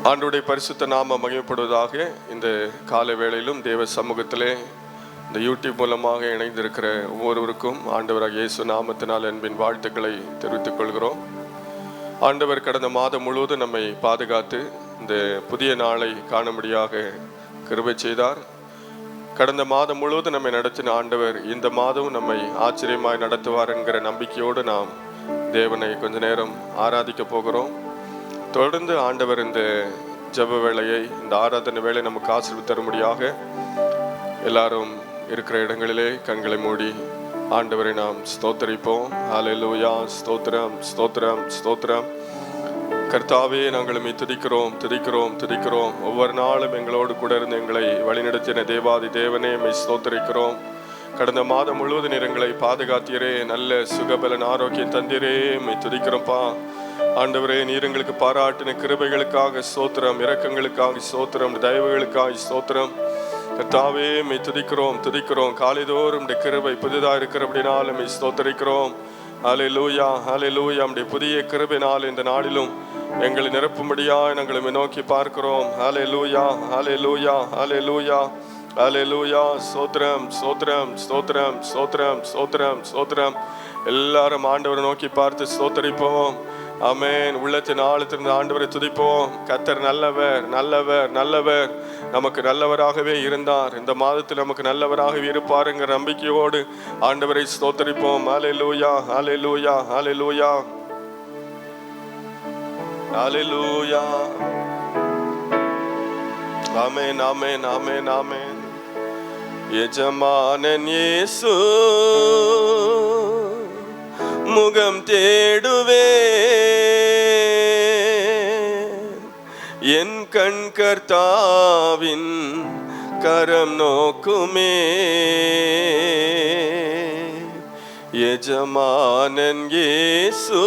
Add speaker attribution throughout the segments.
Speaker 1: ஆண்டவருடைய பரிசுத்த நாம மகிமைப்படுவதாக. இந்த காலை வேளையிலும் தேவ சமூகத்திலே இந்த யூடியூப் மூலமாக இணைந்திருக்கிற ஒவ்வொருவருக்கும் ஆண்டவராக இயேசு நாமத்தினால் அன்பின் வாழ்த்துக்களை தெரிவித்துக் கொள்கிறோம். ஆண்டவர் கடந்த மாதம் முழுவதும் நம்மை பாதுகாத்து இந்த புதிய நாளை காணும்படியாக கிருபை செய்தார். கடந்த மாதம் முழுவதும் நம்மை நடத்தின ஆண்டவர் இந்த மாதம் நம்மை ஆச்சரியமாய் நடத்துவார் என்கிற நம்பிக்கையோடு நாம் தேவனை கொஞ்ச நேரம் ஆராதிக்க போகிறோம். தொடர்ந்து ஆண்டவர் இந்த ஜெப வேளையை, இந்த ஆராதனை வேலை நமக்கு ஆசீர்வாதம் தரும்படியாக எல்லாரும் இருக்கிற இடங்களிலே கண்களை மூடி ஆண்டவரை நாம் ஸ்தோத்தரிப்போம். ஹல்லேலூயா, ஸ்தோத்திரம் ஸ்தோத்திரம் ஸ்தோத்திரம். கர்த்தாவே, நாங்கள் உம்மை துதிக்கிறோம் துதிக்கிறோம் துதிக்கிறோம். ஒவ்வொரு நாளும் எங்களோடு கூட இருந்து எங்களை வழிநடத்தின தேவாதி தேவனே, உம்மை ஸ்தோத்தரிக்கிறோம். கடந்த மாதம் முழுவதும் நீர் எங்களை பாதுகாத்தீரே, நல்ல சுகபலன் ஆரோக்கியம் தந்தீரே, உம்மை துதிக்கிறோம்ப்பா. ஆண்டவரே, நீர் எங்களுக்கு பாராட்டின கிருபைகளுக்காக ஸ்தோத்திரம், இரக்கங்களுக்காக ஸ்தோத்திரம், தயவுகளுக்காக ஸ்தோத்திரம். கர்த்தாவே, உம்மை துதிக்கிறோம் துதிக்கிறோம். காலைதோறும் உம்முடைய கிருபை புதிதாக இருக்கிறபடினால் உம்மை ஸ்தோத்தரிக்கிறோம். ஹல்லேலூயா ஹல்லேலூயா. உம்முடைய புதிய கிருபையினால் இந்த நாளிலும் எங்களை நிரப்பும்படியாக நாங்கள் உம்மை நோக்கி பார்க்கிறோம். ஹல்லேலூயா ஹல்லேலூயா ஹல்லேலூயா ஹல்லேலூயா. ஸ்தோத்திரம் ஸ்தோத்திரம் ஸ்தோத்திரம் ஸ்தோத்திரம் ஸ்தோத்திரம் ஸ்தோத்திரம். எல்லாரும் ஆண்டவரை நோக்கி பார்த்து ஸ்தோத்தரிப்போம். ஆமென். உள்ளத்தின் ஆழத்திலிருந்து ஆண்டவரை துதிப்போம். கர்த்தர் நல்லவர் நல்லவர் நல்லவர். நமக்கு நல்லவராகவே இருந்தார், இந்த மாதத்தில் நமக்கு நல்லவராகவே இருப்பாருங்கிற நம்பிக்கையோடு ஆண்டவரை ஸ்தோத்தரிப்போம். ஹல்லேலூயா ஹல்லேலூயா ஹல்லேலூயா ஹல்லேலூயா. ஆமென் ஆமென் ஆமென் ஆமென். எஜமானன் இயேசு முகம் தேடுவே, என் கண் கர்த்தாவின் கரம் நோக்குமே. எஜமானன் இயேசு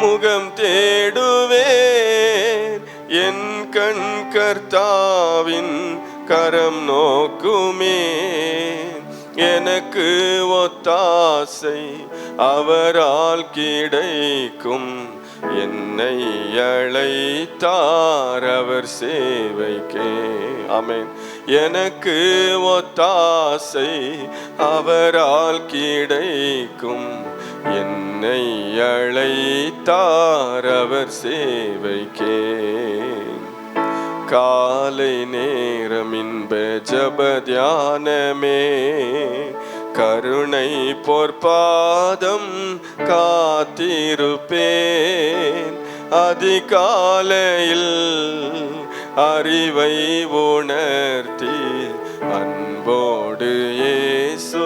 Speaker 1: முகம் தேடுவே, என் கண் கர்த்தாவின் கரம் நோக்குமே. எனக்கு ஒத்தாசை அவரால் கிடைக்கும், என்னை அழைத்தார் அவர் சேவைக்கே. ஆமென். எனக்கு ஒத்தாசை அவரால் கிடைக்கும், என்னை அழைத்தார் அவர் சேவைக்கே. காலை நேரம் இன்ப ஜப தியானமே, கருணை பொற்பாதம் காத்திருப்பேன். அதிகாலையில் அறிவை உணர்த்தி அன்போடு இயேசு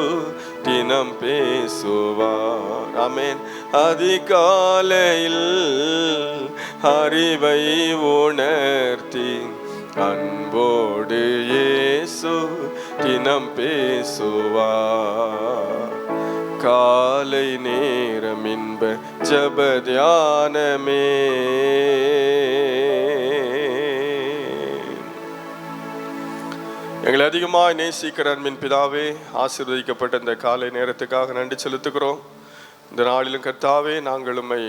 Speaker 1: தினம் பேசுவார். ஆமென். அதிகாலையில் அறிவை உணர்த்தி அன்போடு இயேசு தினம் பேசுவார். காலை நேரம் இன்ப ஜப தியானமே. எங்களை அதிகமாக நேசிக்கிற அன்பின் பிதாவே, ஆசீர்வதிக்கப்பட்ட இந்த காலை நேரத்துக்காக நன்றி செலுத்துகிறோம். இந்த நாளிலும் கர்த்தாவே, நாங்கள் உம்மை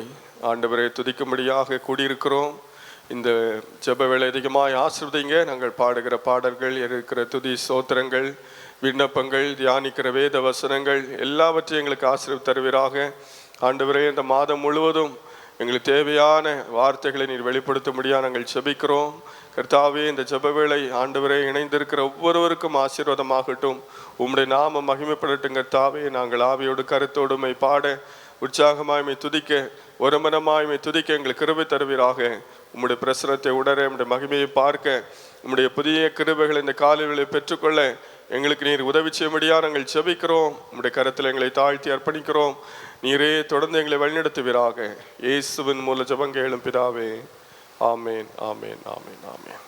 Speaker 1: ஆண்டவரை துதிக்கும்படியாக கூடியிருக்கிறோம். இந்த ஜெப வேளை அதிகமாக ஆசீர்வதிங்க. நாங்கள் பாடுகிற பாடல்கள், இருக்கிற துதி ஸ்தோத்திரங்கள், விண்ணப்பங்கள், தியானிக்கிற வேத வசனங்கள் எல்லாவற்றையும் எங்களுக்கு ஆசீர்வாதம் தருவீராக. ஆண்டவரே, இந்த மாதம் முழுவதும் எங்களுக்கு தேவையான வார்த்தைகளை நீர் வெளிப்படுத்தும்படியாக நாங்கள் ஜெபிக்கிறோம். கர்த்தாவே, இந்த ஜெப வேளை ஆண்டவரே இணைந்திருக்கிற ஒவ்வொருவருக்கும் ஆசீர்வாதமாகட்டும். உம்முடைய நாமம் மகிமைப்படட்டும். கர்த்தாவே, நாங்கள் ஆவியோடு கருத்தோடுமை பாட, உற்சாகமாய்மை துதிக்க, ஒரு மனமாய்மை துதிக்க எங்களுக்கு கிருபை தருவீராக. உம்முடைய பிரசனத்தை உணர, உம்முடைய மகிமையை பார்க்க, உம்முடைய புதிய கிருபைகளை இந்த காலைகளை பெற்றுக்கொள்ள எங்களுக்கு நீர் உதவி செய்யும்படியாக நாங்கள் ஜெபிக்கிறோம். உம்முடைய கரத்தில் எங்களை தாழ்த்தி அர்ப்பணிக்கிறோம். நீரே தொடர்ந்து எங்களை வழிநடத்துவீராக. இயேசுவின் மூல ஜெபம் கேளும் பிதாவே. ஆமேன் ஆமேன் ஆமேன் ஆமேன்.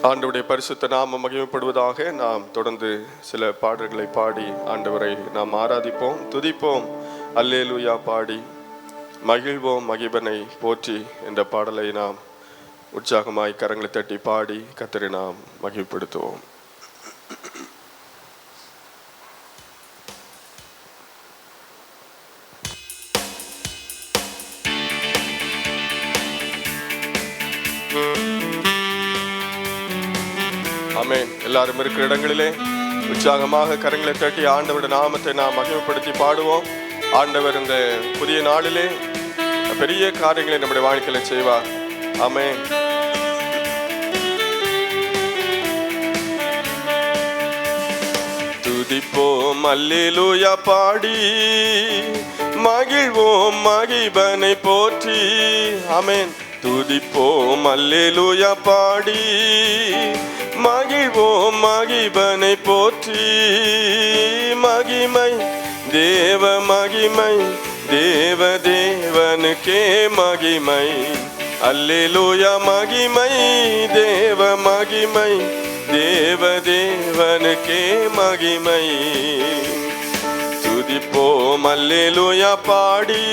Speaker 1: ஆண்டவருடைய பரிசுத்த நாமம் மகிமைப்படுவதாக. நாம் தொடர்ந்து சில பாடல்களை பாடி ஆண்டவரை நாம் ஆராதிப்போம், துதிப்போம், அல்லேலூயா பாடி மகிழ்வோம் மகிபனை போற்றி என்ற பாடலை நாம் உற்சாகமாய் கரங்களை தட்டி பாடி கர்த்தரை நாம் மகிழ்ப்படுத்துவோம். ஆமென். எல்லாரும் இருக்கிற இடங்களிலே உற்சாகமாக கரங்களை தட்டி ஆண்டவருடைய நாமத்தை நாம் மகிமைப்படுத்தி பாடுவோம். ஆண்டவர் இந்த புதிய நாளிலே பெரிய காரியங்களை நம்முடைய வாழ்க்கையில செய்வார். ஆமென். துதிப்போம் அல்லேலூயா பாடி மகிழ்வோம் மகிபனை போற்றி. ஆமென். துதிப்போம் அல்லேலூயா பாடி மகிழ்வோம் மகிபனை போற்றி. மகிமை தேவ மகிமை தேவ தேவனுக்கே மகிமை. அல்லேலூயா மகிமை தேவ மகிமை தேவ தேவனுக்கே மகிமை. துதிப்போம் அல்லேலூயா பாடி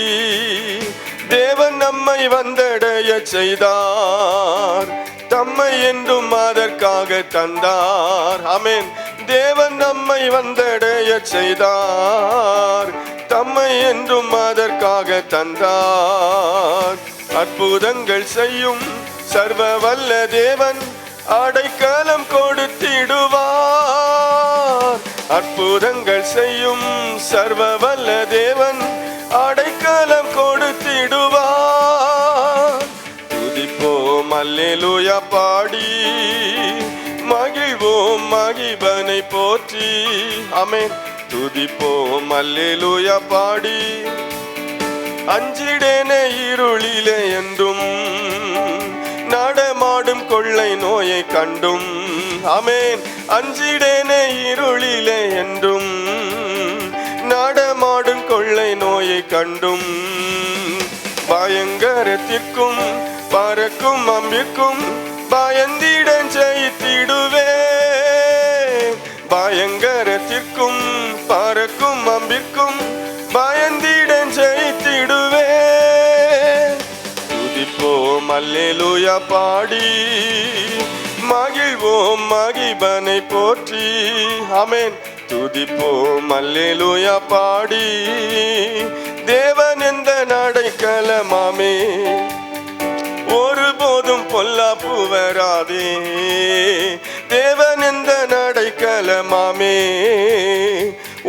Speaker 1: தேவன் நம்மை வந்தடைய செய்தார். தம்மை என்றும் அதற்காக தந்தார். ஆமென். தேவன் நம்மை வந்தடைய செய்தார். தம்மை என்றும் அதற்காக தந்தார். அற்புதங்கள் செய்யும் சர்வ வல்ல தேவன் அடைக்கலம் கொடுத்திடுவார். அற்புதங்கள் செய்யும் சர்வ வல்ல தேவன் அடைக்கலம் கொடுத்திடுவார். துதிப்போம் அல்லேலூயா பாடி மகிழ்வோம் மகிபனை போற்றி. ஆமென். துதிப்போம் அல்லேலூயா பாடி அஞ்சிடேனே இருளிலே என்றும் நடமாடும் கொள்ளை நோயை கண்டும். ஆமென். அஞ்சிடேனே இருளிலே என்றும் நடமாடும் கொள்ளை நோயை கண்டும். பயங்கரத்திற்கும் பறக்கும் அம்பிற்கும் பயந்திடன் ஜெயித்திடுவே. பயங்கரத்திற்கும் பறக்கும் அம்பிற்கும் பயந்திடன் ஜெயித்திடுவே. துதிப்போம் அல்லேலூயா பாடி மகிழ்வோம் மகிபனை போற்றி. ஆமென். துதிப்போம் அல்லேலூயா பாடி தேவன் எந்த நடைக்கலமாமே ஒருபோதும் பொல்லாப்பு வராதே. தேவன் எந்த நடைக்கலமாமே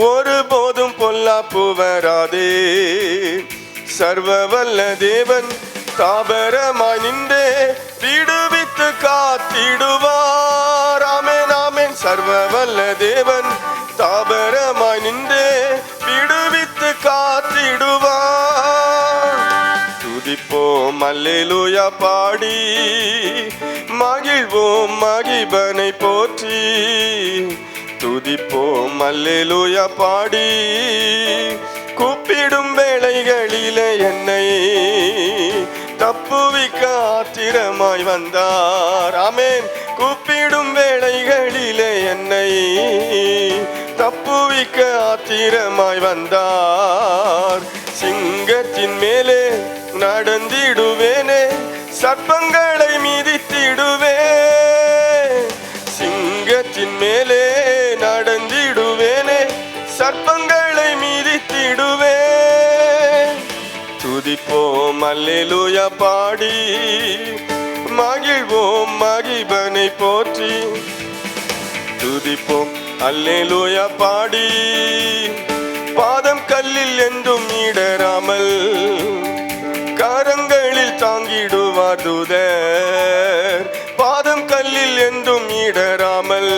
Speaker 1: ஒருபோதும் பொல்லாப்பு வராதே. சர்வ வல்ல தேவன் தாபரமாய் நின்றே விடுவித்து காத்திடுவார். ஆமென். ஆமென். சர்வ வல்ல தேவன் தாபரமாய் நின்றே விடுவித்து காத்திடுவார். துதிப்போம் அல்லேலூயா பாடி மகிழ்வோம் மகிபனை போற்றி. துதிப்போம் அல்லேலூயா பாடி கூப்பிடும் வேளைகளிலே என்னை தப்புவிக்க ஆத்திரமாய் வந்தார். ஆமென். கூப்பிடும் வேளைகளிலே என்னை தப்புவிக்க ஆத்திரமாய் வந்தார். சிங்கத்தின் மேலே நடந்திடுவேனே சர்ப்பங்களை மிதித்திடுவே. சிங்கத்தின் மேலே நடந்திடுவேனே சர்ப்பங்களை மிதித்திடுவே. துதிப்போம் அல்லேலூயா பாடி மகிழ்வோம் மகிபனை போற்றி. துதிப்போம் அல்லேலூயா பாடி பாதம் கல்லில் என்றும் இடராமல் கரங்களில் தாங்கிடுவார் தூதர். பாதம் கல்லில் என்றும் இடராமல்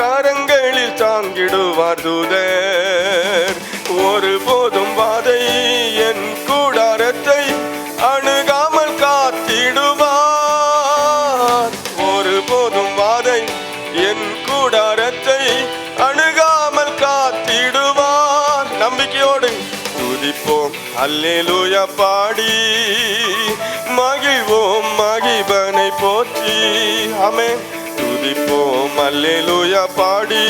Speaker 1: கரங்களில் தாங்கிடுவார் தூதர். ஒருபோதும் வாதை என் கூடாரத்தை அணுகாமல் காத்திடுவார். ஒருபோதும் வாதை என் கூடாரத்தை அணுகாமல் காத்திடுவார். நம்பிக்கையோடு துதிப்போம் அல்லேலூயா பாடி மகிழ்வோம் மகிபனை போற்றி. ஆமென். துதிப்போம் அல்லேலூயா பாடி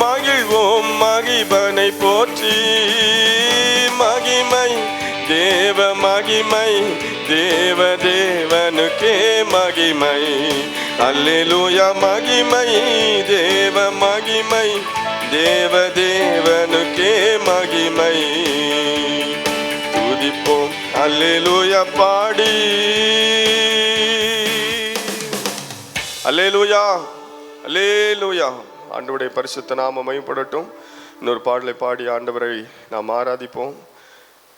Speaker 1: மகிழ்வோம் மகிபனை போற்றி. மகிமை தேவ மகிமை தேவ தேவனுக்கே மகிமை. அல்லேலூயா மகிமை தேவ மகிமை தேவ தேவனுக்கே மகிமை. துதிப்போம் அல்லேலூயா பாடி அல்லேலூயா, அல்லேலூயா. ஆண்டவருடைய பரிசுத்த நாமம் மகிமைப்படட்டும். இன்னொரு பாடலை பாடி ஆண்டவரை நாம் ஆராதிப்போம்.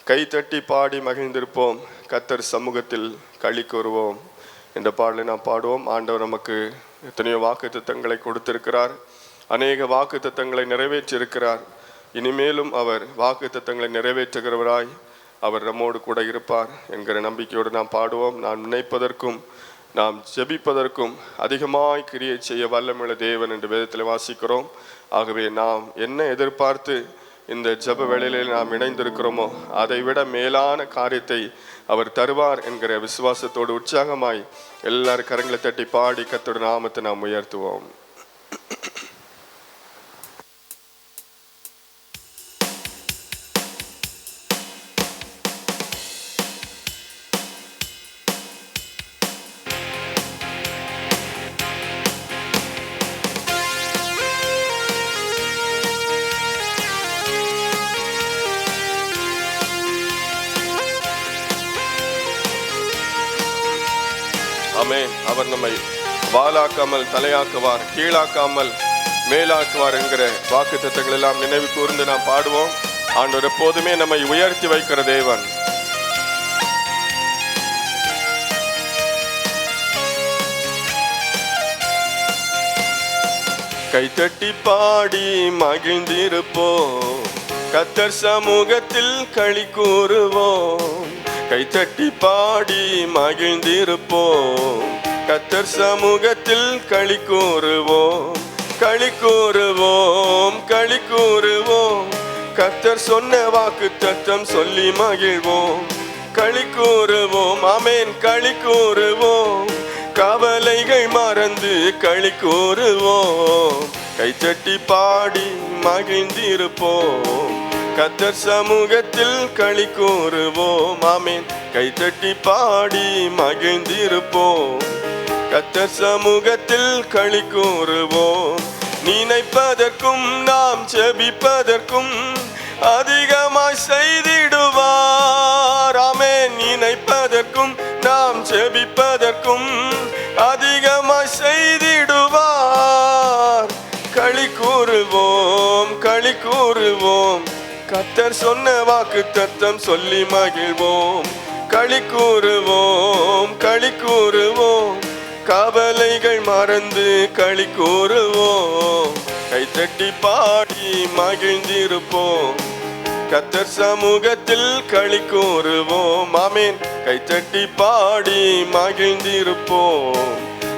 Speaker 1: கை தட்டி பாடி மகிழ்ந்திருப்போம், கர்த்தர் சமூகத்தில் களி கூறுவோம் என்ற பாடலை நாம் பாடுவோம். ஆண்டவர் நமக்கு எத்தனையோ வாக்குத்தத்தங்களை கொடுத்திருக்கிறார். அநேக வாக்குத்தத்தங்களை நிறைவேற்றியிருக்கிறார். இனிமேலும் அவர் வாக்குத்தத்தங்களை நிறைவேற்றுகிறவராய் அவர் நம்மோடு கூட இருப்பார் என்கிற நம்பிக்கையோடு நாம் பாடுவோம். நாம் நினைப்பதற்கும் நாம் ஜெபிப்பதற்கும் அதிகமாய் கிரியை செய்ய வல்லமையுள்ள தேவன் என்று வேதத்தில் வாசிக்கிறோம். ஆகவே நாம் என்ன எதிர்பார்த்து இந்த ஜெப வேளையில் நாம் இணைந்திருக்கிறோமோ அதை விட மேலான காரியத்தை அவர் தருவார் என்கிற விசுவாசத்தோடு உற்சாகமாய் எல்லாரும் கரங்களை தட்டி பாடி கர்த்தருடைய நாமத்தை நாம் உயர்த்துவோம். அவர் நம்மை வாலாக்காமல் தலையாக்குவார், கீழாக்காமல் மேலாக்குவார் என்கிற வாக்குத்தத்தங்கள் எல்லாம் நினைவு கூர்ந்து நாம் பாடுவோம். ஆண்டவர் எப்போதுமே நம்மை உயர்த்தி வைக்கிற தேவன். கைத்தட்டி பாடி மகிழ்ந்திருப்போம், கர்த்தர் சமூகத்தில் களி கூறுவோம். கைத்தட்டி பாடி மகிழ்ந்திருப்போம், கர்த்தர் சமூகத்தில் களி கூறுவோம். களி கூறுவோம், களி கூறுவோம், கர்த்தர் சொன்ன வாக்குத்தத்தம் சொல்லி மகிழ்வோம். களி கூறுவோம், ஆமென். களி கூறுவோம், கவலைகள் மறந்து களி கூறுவோம். கைத்தட்டி பாடி மகிழ்ந்திருப்போம், கர்த்தர் சமூகத்தில் களி கூறுவோம். ஆமென். கைத்தட்டி பாடி மகிழ்ந்திருப்போம், கர்த்தர் சமூகத்தில் களி கூறுவோம். நினைப்பதற்கும் நாம் ஜெபிப்பதற்கும் அதிகமாய் செய்திடுவார். ஆமென். நினைப்பதற்கும் நாம் ஜெபிப்பதற்கும் அதிகமாய் செய்திடுவார். களி கூறுவோம், களி கூறுவோம், கர்த்தர் சொன்ன வாக்குத்தத்தம் சொல்லி மகிழ்வோம். களி கூறுவோம், களி கூறுவோம், கவலைகள் மறந்து களி கூறுவோம். கைத்தட்டி பாடி மகிழ்ந்திருப்போம், கர்த்தர் சமூகத்தில் களி கூறுவோம். ஆமென். கைத்தட்டி பாடி மகிழ்ந்திருப்போம்,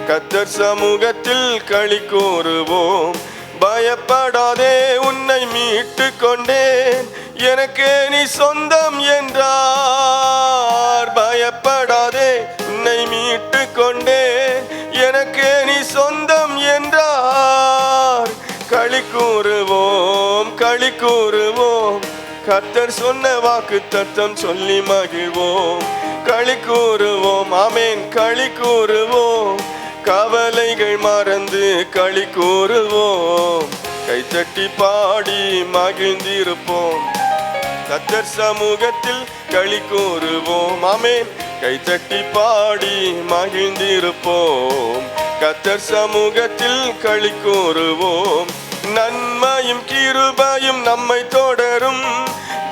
Speaker 1: கர்த்தர் சமூகத்தில் களி கூறுவோம். பயப்படாதே, உன்னை மீட்டு கொண்டேன், எனக்கு நீ சொந்தம் என்றார். பயப்படாதே, உன்னை மீட்டு கொண்டேன், எனக்கு நீ சொந்தம் என்றார். களி கூறுவோம், களி கூறுவோம், கர்த்தர் சொன்ன வாக்குத்தத்தம் சொல்லி மகிழ்வோம். களி கூறுவோம், ஆமென். களி கூறுவோம், கவலைகள் மறந்து களி கூறுவோம். கைத்தட்டி பாடி மகிழ்ந்திருப்போம், கர்த்தர் சமூகத்தில் களி கூறுவோம். ஆமென். கைத்தட்டி பாடி மகிழ்ந்திருப்போம், கர்த்தர் சமூகத்தில் களி கூறுவோம். நன்மையும் கிருபையும் நம்மை தொடரும்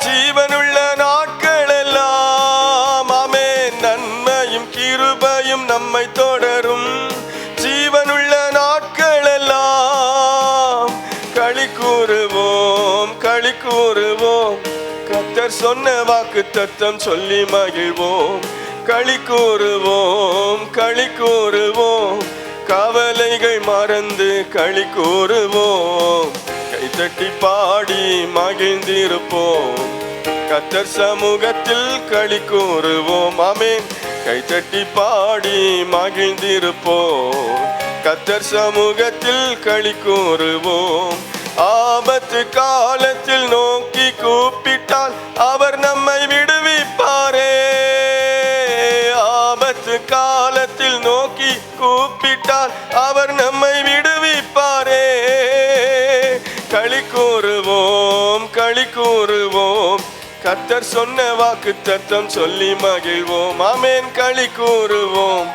Speaker 1: ஜீவனுள்ள நாட்கள் எல்லாம். ஆமென். நன்மையும் கிருபையும் நம்மை தொடரும் ஜீவனுள்ள நாட்கள் எல்லாம். களி கூறுவோம், களி கூறுவோம், கர்த்தர் சொன்ன வாக்குத்தத்தம் சொல்லி மகிழ்வோம். களி கூறுவோம், களி கூறுவோம், கவலைகள் மறந்து களி கூறுவோம். கைத்தட்டி பாடி மகிழ்ந்திருப்போம், கர்த்தர் சமூகத்தில் களி கூறுவோம். ஆமென். கைத்தட்டி பாடி மகிழ்ந்திருப்போம், கர்த்தர் சமூகத்தில் களி கூறுவோம். ஆபத்து காலத்தில் நோக்கி கூப்பிட்டால் அவர் நம்மை விடுவிப்பாரே. ஆபத்து காலத்தில் நோக்கி கூப்பிட்டால் அவர் நம்மை விடுவிப்பாரே. களி கூறுவோம், களி கூறுவோம், கர்த்தர் சொன்ன வாக்குத்தத்தம் சொல்லி மகிழ்வோம். ஆமென். களி கூறுவோம்,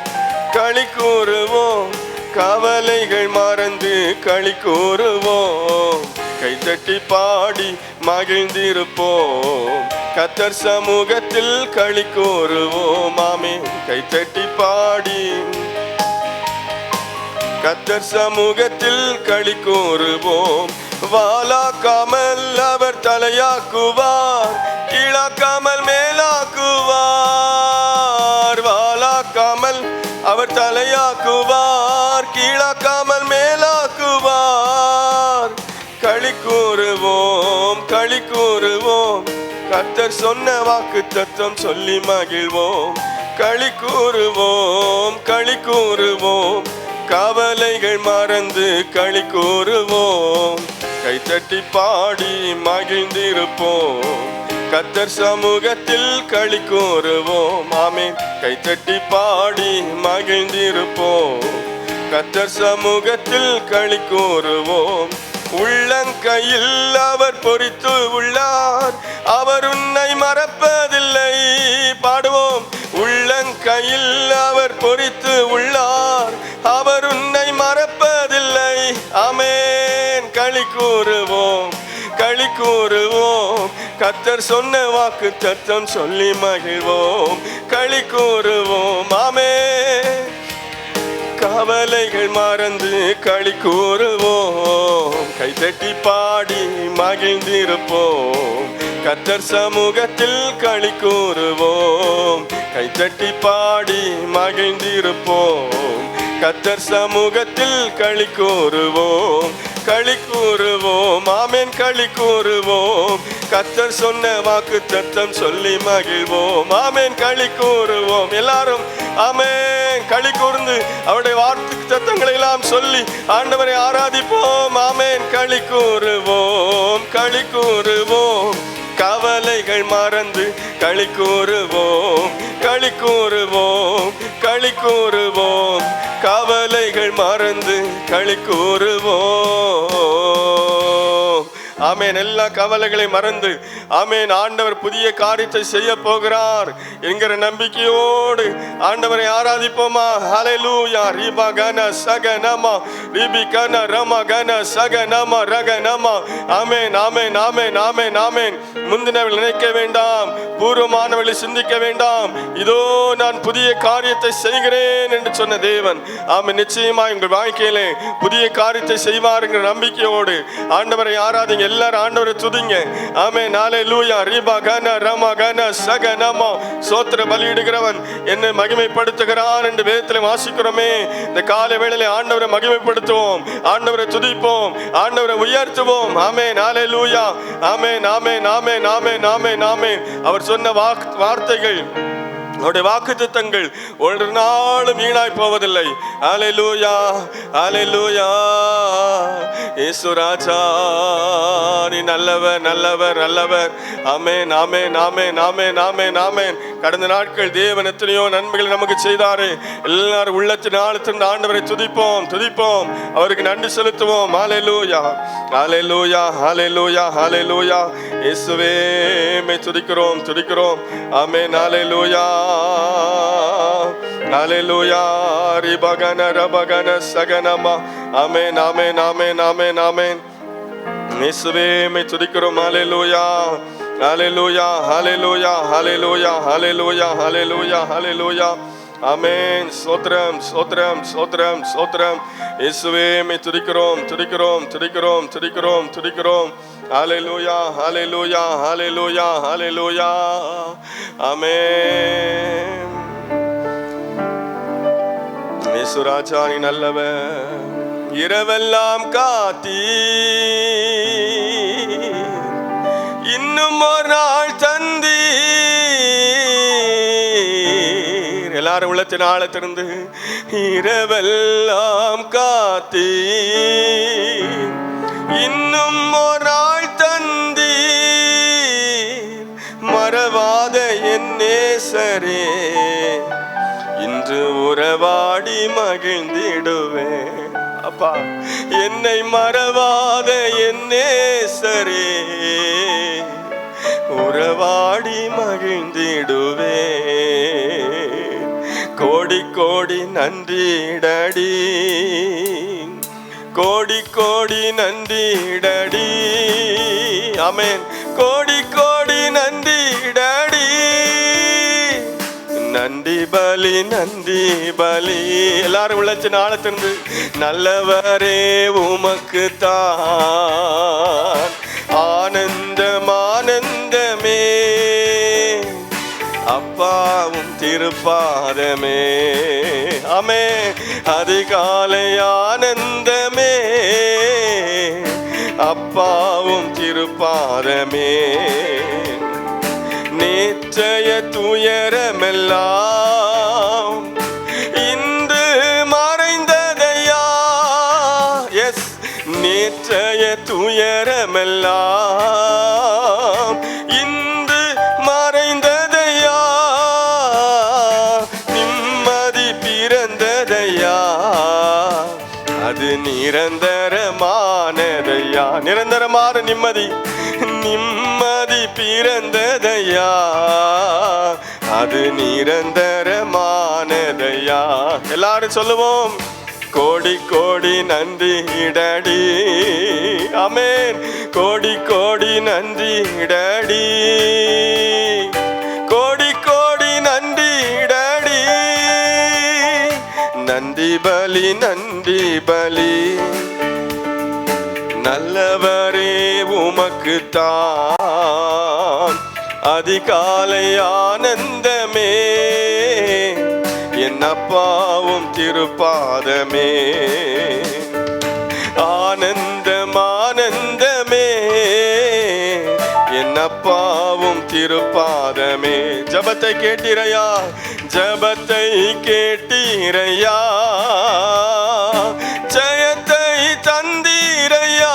Speaker 1: களி கூறுவோம், கவலைகள் மறந்து களி கூறுவோம், கைத்தட்டி பாடி மகிழ்ந்திருப்போம். கர்த்தர் சமூகத்தில் களி கூறுவோம். ஆமென். கைத்தட்டி பாடி கர்த்தர் சமூகத்தில் களி கூறுவோம். வாலாக்காமல் அவர் தலையாக்குவார், கீழாக்காமல் மேலாக்குவார். வாலாக்காமல் அவர் தலையாக்குவார், கீழாக்காமல் மேலாக்குவார். களி கூறுவோம், களி கூறுவோம், கர்த்தர் சொன்ன வாக்கு தத்துவம் சொல்லி மகிழ்வோம். களி கூறுவோம், களி கூறுவோம், கவலைகள் மறந்து களி கூறுவோம். கைத்தட்டி பாடி மகிழ்ந்திருப்போம். கர்த்தர் சமூகத்தில் களி கூறுவோம். ஆமென். கைத்தட்டி பாடி மகிழ்ந்திருப்போம். கர்த்தர் சமூகத்தில் களி கூறுவோம். உள்ளங்கையில் அவர் பொறித்து உள்ளார், அவர் உன்னை மறப்பதில்லை. பாடுவோம். உள்ளங்கையில் அவர் பொறித்து உள்ளார், அவர் உன்னை மறப்பதில்லை. ஆமென். களி கூறுவோம், களி கூறுவோம், கர்த்தர் சொன்ன வாக்கு தத்தம் சொல்லி மகிழ்வோம். களி கூறுவோம். ஆமென். கவலைகள் மறந்து களி கூறுவோம், கைத்தட்டி பாடி மகிழ்ந்திருப்போம். கர்த்தர் சமூகத்தில் களி கூறுவோம், கைத்தட்டி பாடி மகிழ்ந்திருப்போம். கர்த்தர் சமூகத்தில் களி கூறுவோம், களி கூறுவோம். ஆமென். களி கூறுவோம், கர்த்தர் சொன்ன வாக்கு தத்தம் சொல்லி மகிழ்வோம். ஆமென். களி கூறுவோம். எல்லாரும் ஆமென். களி கூர்ந்து அவருடைய வார்த்தை தத்தங்களை எல்லாம் சொல்லி ஆண்டவரை ஆராதிப்போம். ஆமென். களி கூறுவோம், களி கூறுவோம், கவலைகள் மறந்து களி கூறுவோம், களி கூறுவோம், களி கூறுவோம், கவலைகள் மறந்து களி கூறுவோம். ஆமென். எல்லா கவலைகளை மறந்து ஆமென் ஆண்டவர் புதிய காரியத்தை செய்ய போகிறார் என்கிற நம்பிக்கையோடு ஆண்டவரை ஆராதிப்போமா. ஹல்லேலூயா. ரிபா கன சகனமா ரிபி கன ரம கன சகனமா ரகனமா. ஆமென், ஆமென், ஆமென், ஆமென், ஆமென். முந்தினவர்கள் நினைக்க வேண்டாம், பூர்வமானவர்களை சிந்திக்க வேண்டாம், இதோ நான் புதிய காரியத்தை செய்கிறேன் என்று சொன்ன தேவன் ஆமென் நிச்சயமாய் உங்கள் வாழ்க்கையிலே புதிய காரியத்தை செய்வார் என்கிற நம்பிக்கையோடு ஆண்டவரை ஆராதிங்க. எல்லாரும் ஆண்டவரை துதிங்க. ஆமென். ஹல்லேலூயா. ரிபா கன ரம கன சகனமா. சோத்திர பலியிடுகிறவன் என்னை மகிமைப்படுத்துகிறான் என்று வேதத்தில் வாசிக்கிறோமே. இந்த காலை வேளையிலே ஆண்டவரை மகிமைப்படுத்துவோம், ஆண்டவரை துதிப்போம், ஆண்டவரை உயர்த்துவோம். ஆமென். ஹல்லேலூயா. ஆமென், ஆமென், ஆமென், ஆமென், ஆமென், ஆமென். அவர் சொன்ன வார்த்தைகள், அவருடைய வாக்குத்தத்தங்கள் ஒரு நாளும் வீணாய் போவதில்லை. ஹல்லேலூயா, ஹல்லேலூயா. இயேசு ராஜா நீ நல்லவர், நல்லவர், நல்லவர். ஆமென், ஆமென், ஆமென், ஆமென், ஆமென், ஆமென். கடந்த நாட்கள் தேவன் எத்தனையோ நன்மைகளை நமக்கு செய்தாரு. எல்லாரும் உள்ளத்தின் ஆழத்தின் ஆண்டவரை துதிப்போம், துதிப்போம், அவருக்கு நன்றி செலுத்துவோம். ஹல்லேலூயா, ஹல்லேலூயா, ஹல்லேலூயா, ஹல்லேலூயா. இயேசுவே மை துதிக்கிறோம், துதிக்கிறோம். ஆமென். ஹல்லேலூயா, ஹல்லேலூயா. ரிபகன ரபகன சகனமா. ஆமென், ஆமென், ஆமென், ஆமென், ஆமென். இயேசுவே மை துதிக்கிறோம். ஹல்லேலூயா, ஹல்லேலூயா, ஹல்லேலூயா, ஹல்லேலூயா, ஹல்லேலூயா, ஹல்லேலூயா, ஹல்லேலூயா. ஆமென். ஸ்தோத்திரம், ஸ்தோத்திரம், ஸ்தோத்திரம், ஸ்தோத்திரம். இயேசுவே மை துதிக்கிறோம், துதிக்கிறோம், துதிக்கிறோம், துதிக்கிறோம், துதிக்கிறோம். ஹல்லேலூயா, ஹல்லேலூயா, ஹல்லேலூயா, ஹல்லேலூயா. ஆமென். இயேசு ராஜா நீ நல்லவர். இரவெல்லாம் காத்தீ, இன்னும் ஒரு நாள் தந்தீர். எல்லாரும் உள்ளத்தின் ஆழத்திலிருந்து இரவெல்லாம் காத்தீ, இன்னும் ஒரு நாள் தந்தீர். மறவாத என் நேசரே, இன்று உறவாடி மகிழ்ந்திடுவேன். அப்பா என்னை மறவாத என் நேசரே, உறவாடி மகிழ்ந்திடுவேன். கோடி கோடி நன்றி டடி, கோடி கோடி நன்றி டடி. ஆமென். கோடி கோடி நன்றி டடி. நன்றி பலி நன்றி பலி. எல்லாரும் உழைச்சு நாளத்திருந்து நல்லவரே உமக்கு தான் ஆனந்தம் ஆனந்தமே, அப்பாவும் திருப்பாதமே. ஆமே. அதிகாலை ஆனந்தமே, அப்பாவும் திருப்பாதமே. நேற்றைய துயரமெல்லாம் இன்று மறைந்ததையா. எஸ், நேற்றைய துயரமெல்லாம் இன்று மறைந்ததையா. நிம்மதி பிறந்ததையா, அது நிரந்தரமானதையா. நிரந்தரமான நிம்மதி, நிம்மதி பிறந்ததையா, அது நிரந்தரமானதையா. எல்லாரும் சொல்லுவோம். கோடி கோடி நன்றி டடி. ஆமென். கோடி கோடி நன்றி டடி, கோடி கோடி நன்றி டடி. நன்றி பலி நன்றி பலி. நல்லவரே உமக்கு தான் அதிகாலை ஆனந்தமே, என் அப்பாவும் திருப்பாதமே. ஆனந்தம் ஆனந்தமே, என் அப்பாவும் திருப்பாதமே. ஜபத்தை கேட்டீரையா, ஜபத்தை கேட்டீரையா, ஜெயத்தை தந்தீரையா.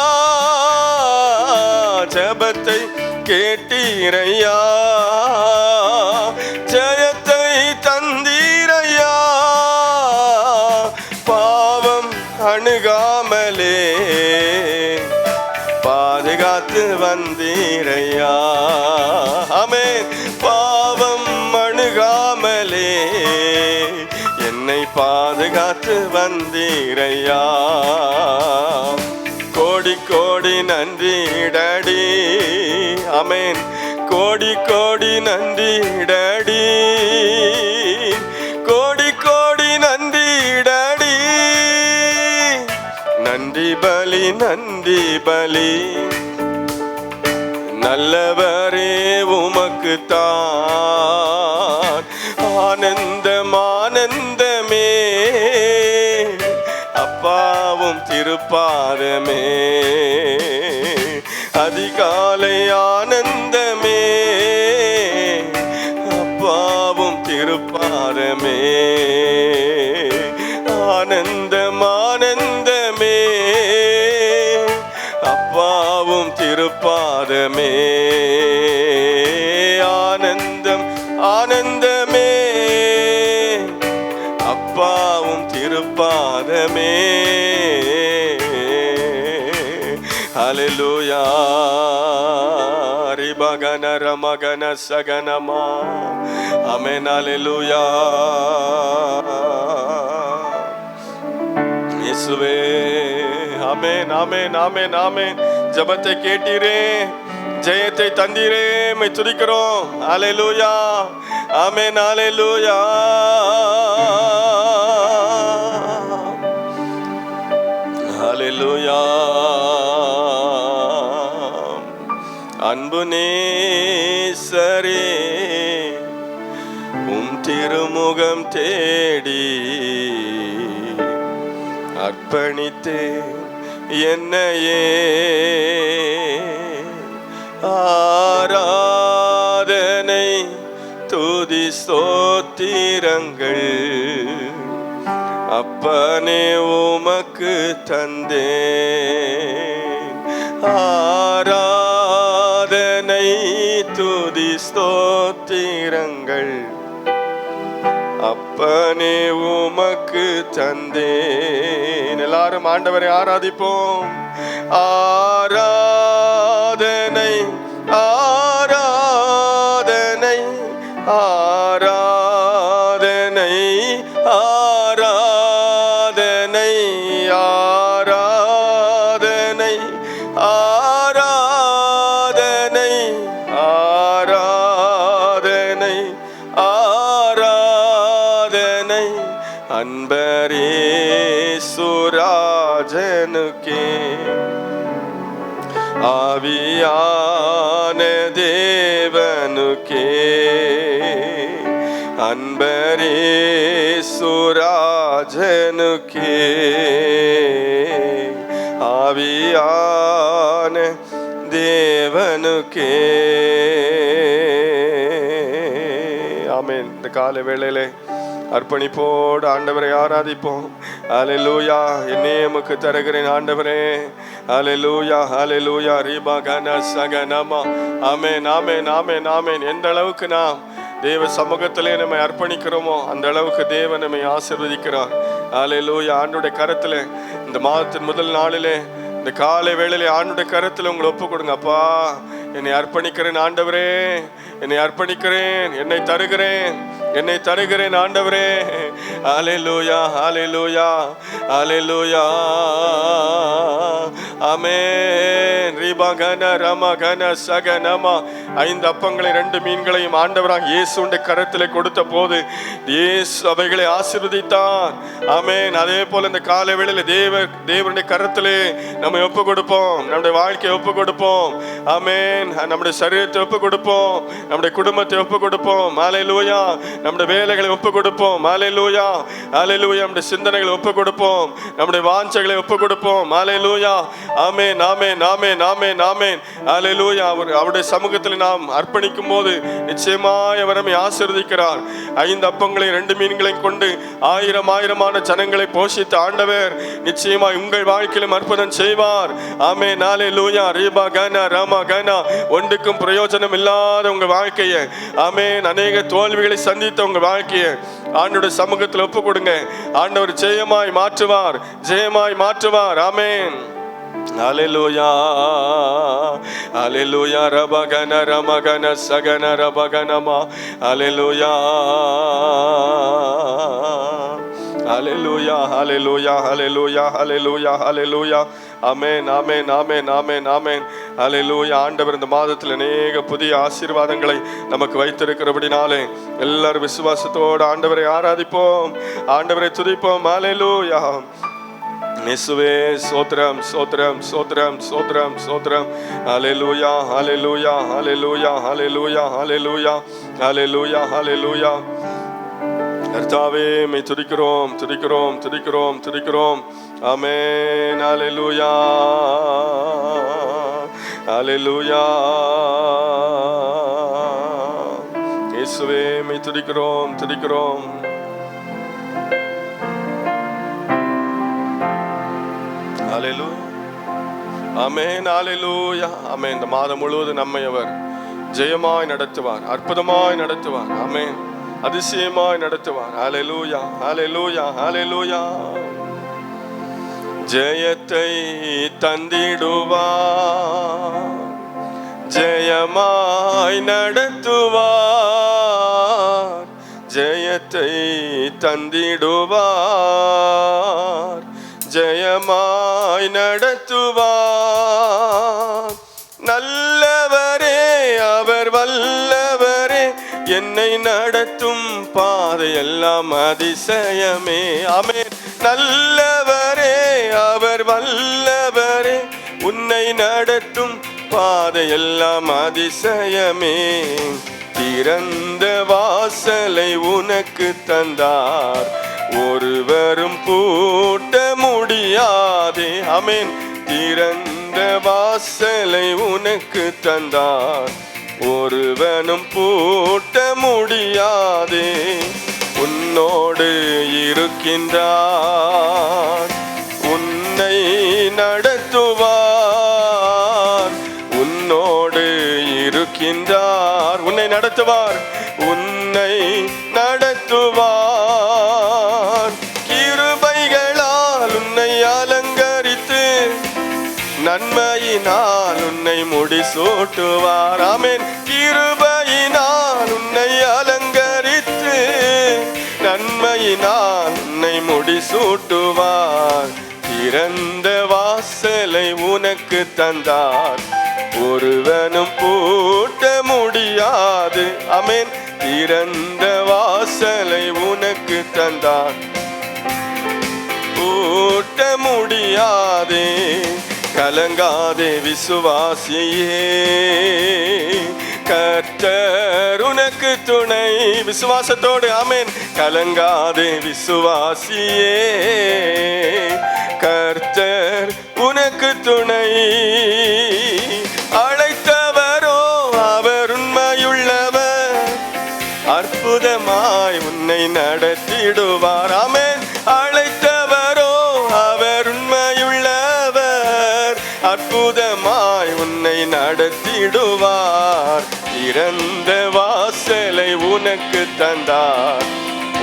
Speaker 1: ஜபத்தை கேட்டீரையா, ஜெயத்தை தந்தீரையா. பாவம் அணுகாமலே பாதுகாத்து வந்தீரையா. ஆமென். பாவம் அணுகாமலே என்னை பாதுகாத்து வந்தீரையா. கோடி கோடி நன்றி டடி. ஆமென். கோடி கோடி நன்றி டடி, கோடி கோடி நன்றி டடி. நன்றி பலி நன்றி பலி. நல்லவரே உமக்கு தான் ஆனந்தம் ஆனந்தமே, அப்பாவும் திருப்பாதமே. அதிகாலை ஆனந்தமே, அப்பாவும் திருப்பாதமே. ஆனந்தம் ஆனந்தமே, அப்பாவும் திருப்பாதமே. ஆனந்தம் ஆனந்தமே, அப்பாவும் திருப்பாதமே. ஹல்லேலூயா. ரிபகன ரமகன சகனமா. ஆமென். ஹல்லேலூயா. இயேசுவே. ஆமென் ஆமென் ஆமென் ஆமென். ஜபத்தை கேட்டீரே, ஜெயத்தை தந்தீரே, மை துதிக்கிறோம். ஹல்லேலூயா. ஆமென். ஹல்லேலூயா. ஹல்லேலூயா. அன்பு நேசரே, உம் திருமுகம் தேடி அர்ப்பணித்தேன் என்னையே. ஆராதனை துதி ஸ்தோத்திரங்கள் அப்பனே உமக்கு தந்தேன். ஆராதனை துதி ஸ்தோத்திரங்கள் அப்பனே உமக்கு தந்தேன். எல்லாரும் ஆண்டவரை ஆராதிப்போம். ஆராதனை ஆராதனை ஆராதனை அன்பரே சுராஜனுக்கே ஆவியான தேவனுக்கே அன்பரே சுராஜனுக்கே ஆவியான தேவனுக்கே. ஆமென். இந்த காலை வேளையிலே அர்ப்பணிப்போடு ஆண்டவரை ஆராதிப்போம். அல்லேலூயா. என்னையே உமக்கு தருகிறேன் ஆண்டவரே. அல்லேலூயா அல்லேலூயா. ரீபா கன சகனமா. ஆமென் ஆமென் ஆமென் ஆமென். எந்த அளவுக்கு நாம் தேவ சமூகத்திலே நம்மை அர்ப்பணிக்கிறோமோ அந்த அளவுக்கு தேவன் நம்மை ஆசீர்வதிக்கிறார். அல்லேலூயா. ஆண்டுடைய கரத்திலே இந்த மாதத்தின் முதல் நாளிலே இந்த காலை வேளையிலே ஆண்டுடைய கரத்தில் உங்களை ஒப்பு கொடுங்க. அப்பா, என்னை அர்ப்பணிக்கிறேன் ஆண்டவரே, என்னை அர்ப்பணிக்கிறேன், என்னை தருகிறேன் ஆண்டவரே. அல்லேலூயா அல்லேலூயா அல்லேலூயா. ஆமென். ரீபா கன ரம கன சகனமா. 5 அப்பங்களை 2 மீன்களையும் ஆண்டவராக இயேசுவின் கரத்திலே கொடுத்த போது இயேசு அவைகளை ஆசீர்வதித்தார். ஆமென். அதே போல இந்த காலை வேளையில தேவனுடைய கரத்திலே நம்ம ஒப்பு கொடுப்போம். நம்முடைய வாழ்க்கையை ஒப்பு கொடுப்போம். ஆமென். நம்முடைய சரீரத்தை ஒப்பு கொடுப்போம். நம்முடைய குடும்பத்தை ஒப்பு கொடுப்போம். அல்லேலூயா. நம்முடைய வேலைகளை ஒப்பு கொடுப்போம். அல்லேலூயா அல்லேலூயா. நம்முடைய சிந்தனைகளை ஒப்பு கொடுப்போம். நம்முடைய வாஞ்சைகளை ஒப்பு கொடுப்போம். அல்லேலூயா. ஆமென் ஆமென் ஆமென் ஆமென் ஆமென். அல்லேலூயா. அவருடைய சமூகத்தில் நாம் அர்ப்பணிக்கும் போது நிச்சயமாய் அவர் நம்மை ஆசீர்வதிக்கிறார். 5 அப்பங்களையும் 2 மீன்களையும் கொண்டு 1000 ஜனங்களை போஷித்த ஆண்டவர் நிச்சயமாய் உங்கள் வாழ்க்கையிலும் அற்புதம் செய்வார். ஆமென். அல்லேலூயா. ரீபா கன ரமா கன. ஒன்றுக்கும் பிரயோஜனம் இல்லாத உங்க வாழ்க்கையை, ஆமென், அநேக தோல்விகளை சந்தித்த உங்க வாழ்க்கையை ஆண்டவருடைய சமூகத்தில் ஒப்பு கொடுங்க. ஆண்டவர் ஜெயமாய் மாற்றுவார், ஜெயமாய் மாற்றுவார். ஆமென். அல்லேலூயா அல்லேலூயா. ரபகன ரமகன சகன ரபகனமா. அல்லேலூயா அல்லேலூயா அல்லேலூயா அல்லேலூயா அல்லேலூயா அல்லேலூயா. ஆமென் ஆமென் ஆமென் ஆமென் ஆமென். அல்லேலூயா. ஆண்டவர் இந்த மாதத்தில் அநேக புதிய ஆசீர்வாதங்களை நமக்கு வைத்திருக்கிறபடினாலே எல்லாரும் விசுவாசத்தோடு ஆண்டவரை ஆராதிப்போம், ஆண்டவரை துதிப்போம். அல்லேலூயா. இயேசுவே ஸ்தோத்திரம் ஸ்தோத்திரம் ஸ்தோத்திரம் ஸ்தோத்திரம் ஸ்தோத்திரம். அல்லேலூயா அல்லேலூயா அல்லேலூயா அல்லேலூயா அல்லேலூயா அல்லேலூயா அல்லேலூயா. கர்த்தாவே மை துதிக்கிறோம் துதிக்கிறோம் துதிக்கிறோம் துதிக்கிறோம். ஆமென். அல்லேலூயா அல்லேலூயா. இயேசுவே மை துதிக்கிறோம் துதிக்கிறோம். அல்லேலூயா. ஆமென் அல்லேலூயா. ஆமென். இந்த மாதம் முழுவதும் நம்மை அவர் ஜெயமாய் நடத்துவார், அற்புதமாய் நடத்துவார். ஆமென். அதிசயமாய் நடத்துவார். அல்லேலூயா அல்லேலூயா அல்லேலூயா. ஜெயத்தை தந்திடுவார், ஜெயமாய் நடத்துவார், ஜெயத்தை தந்திடுவார், ஜெயமாய் நடத்துவார். நல்லவரே அவர் வல்லவரே, என்னை நடத்தும் பாதையெல்லாம் அதிசயமே. ஆமென். நல்லவரே அவர் வல்லவரே, உன்னை நடத்தும் பாதையெல்லாம் அதிசயமே. திறந்த வாசலை உனக்கு தந்தார், ஒருவரும் பூட்ட முடியாதே. ஆமென். திறந்த வாசலை உனக்கு தந்தார், ஒருவனும் பூட்ட முடியாதே. உன்னோடு இருக்கின்றார், உன்னை நடத்துவார், உன்னோடு இருக்கின்றார், உன்னை நடத்துவார், உன்னை நடத்துவார். கிருபைகளால் உன்னை அலங்கரித்து நன்மையினால் உன்னை முடிசூட்டுவார். ஆமென். கிருபையினால் உன்னை அலங்கரித்து நன்மையினால் உன்னை முடிசூட்டுவார். திறந்த வாசலை உனக்கு தந்தார், ஒருவனும் பூட்ட முடியாது. ஆமென். திறந்த வாசலை உனக்கு தந்தார், முடியாதே. கலங்காதே விசுவாசியே, கர்த்தர் உனக்கு துணை. விசுவாசத்தோடு ஆமென். கலங்காதே விசுவாசியே, கர்த்தர் உனக்கு துணை. அழைத்தவரோ அவர் உண்மையுள்ளவர், அற்புதமாய் உன்னை நடத்திடுவார். ஆமென். அழைத்தவரோ அவர் உண்மையுள்ளவர், அற்புதமாய் உன்னை நடத்திடுவார். திறந்த வாசலை உனக்கு தந்தார்,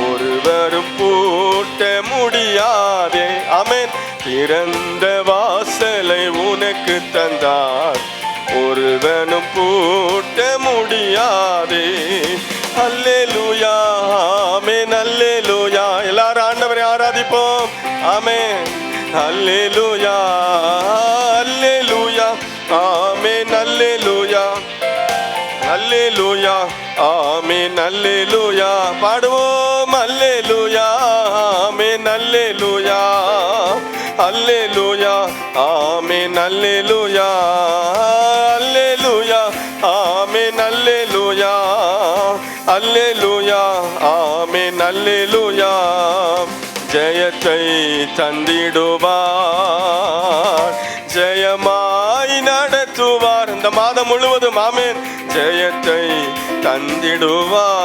Speaker 1: ஒருவரும் பூட்ட முடியாதே. ஆமென். திறந்த வாசலை உனக்கு தந்தார், ஒருவனும் பூட்ட முடியாதே. அல்லேலூயா, ஆமென், அல்லேலூயா. எல்லாரும் ஆண்டவரை ஆராதிப்போம். ஆமென், அல்லேலூயா, அல்லேலூயா, ஆமென், அல்லேலூயா, அல்லேலூயா, ஆமென், அல்லேலூயா. பாடுவோம். அல்லேலூயா, ஆமென், அல்லேலூயா, அல்லேலூயா, ஆமென், அல்லேலூயா, அல்லேலூயா, ஆமென், அல்லேலூயா, அல்லேலூயா, ஆமென், அல்லேலூயா. ஜெயத்தை தந்திடுவார், ஜெயமாய் நடத்துவார். இந்த மாதம் முழுவதும் ஆமென். ஜெயத்தை தந்திடுவார்,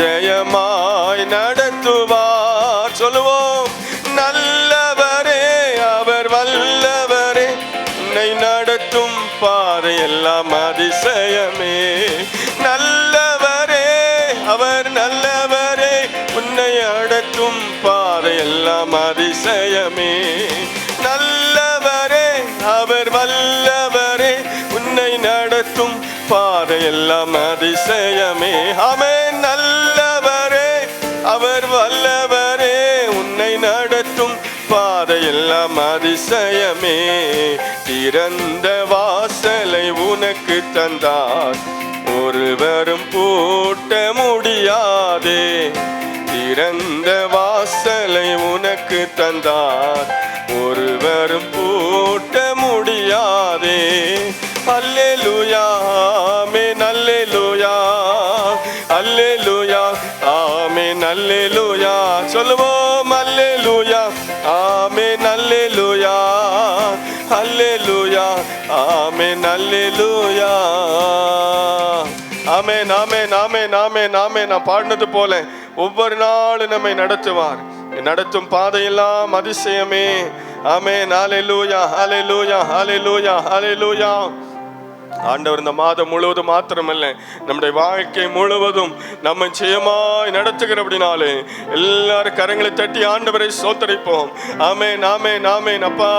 Speaker 1: ஜெயமாய் நடத்துவார். சொல்லுவோம். நல்லவரே அவர் வல்லவரே, உன்னை நடத்தும் பாதை எல்லாம் அதிசயமே. நல்லவரே அவர் நல்லவரே, உன்னை நடத்தும் பாதை எல்லாம் அதிசயமே. நல்லவரே அவர் வல்லவரே, உன்னை நடத்தும் பாதை எல்லாம் அதிசயமே. ஆமென். நல்லவரே அவர் வல்லவரே, உன்னை நடத்தும் பாதை எல்லாம் அதிசயமே. திறந்த வாசலை உனக்கு தந்தார், ஒருவரும் பூட்ட முடியாதே. திறந்த வாசலை உனக்கு தந்தார், ஒருவரும் பூட்ட முடியாதே. அல்லேலூயா, ஆமென், அல்லேலூயா, அல்லேலூயா, ஆமென், அல்லேலூயா. சொல்லுவோம். அல்லேலூயா, ஆமென், அல்லேலூயா, அல்லேலூயா, ஆமென், அல்லேலூயா. ஆமென், ஆமென், ஆமென், ஆமென், ஆமென். நான் பாடினது போல ஒவ்வொரு நாளும் நம்மை நடத்துவார். நடத்தும் பாதையெல்லாம் அதிசயமே. ஆமென். ஹல்லேலூயா, ஹல்லேலூயா, ஹல்லேலூயா, ஹல்லேலூயா. ஆண்டவர் இந்த மாதம் முழுவதும் மாத்திரமல்ல, நம்முடைய வாழ்க்கை முழுவதும் நம்ம ஜெயமாய் நடத்துகிறபடினாலே எல்லாரும் கரங்களை தட்டி ஆண்டவரை ஸ்தோத்திரிப்போம். ஆமென், ஆமென், ஆமென். அப்பா,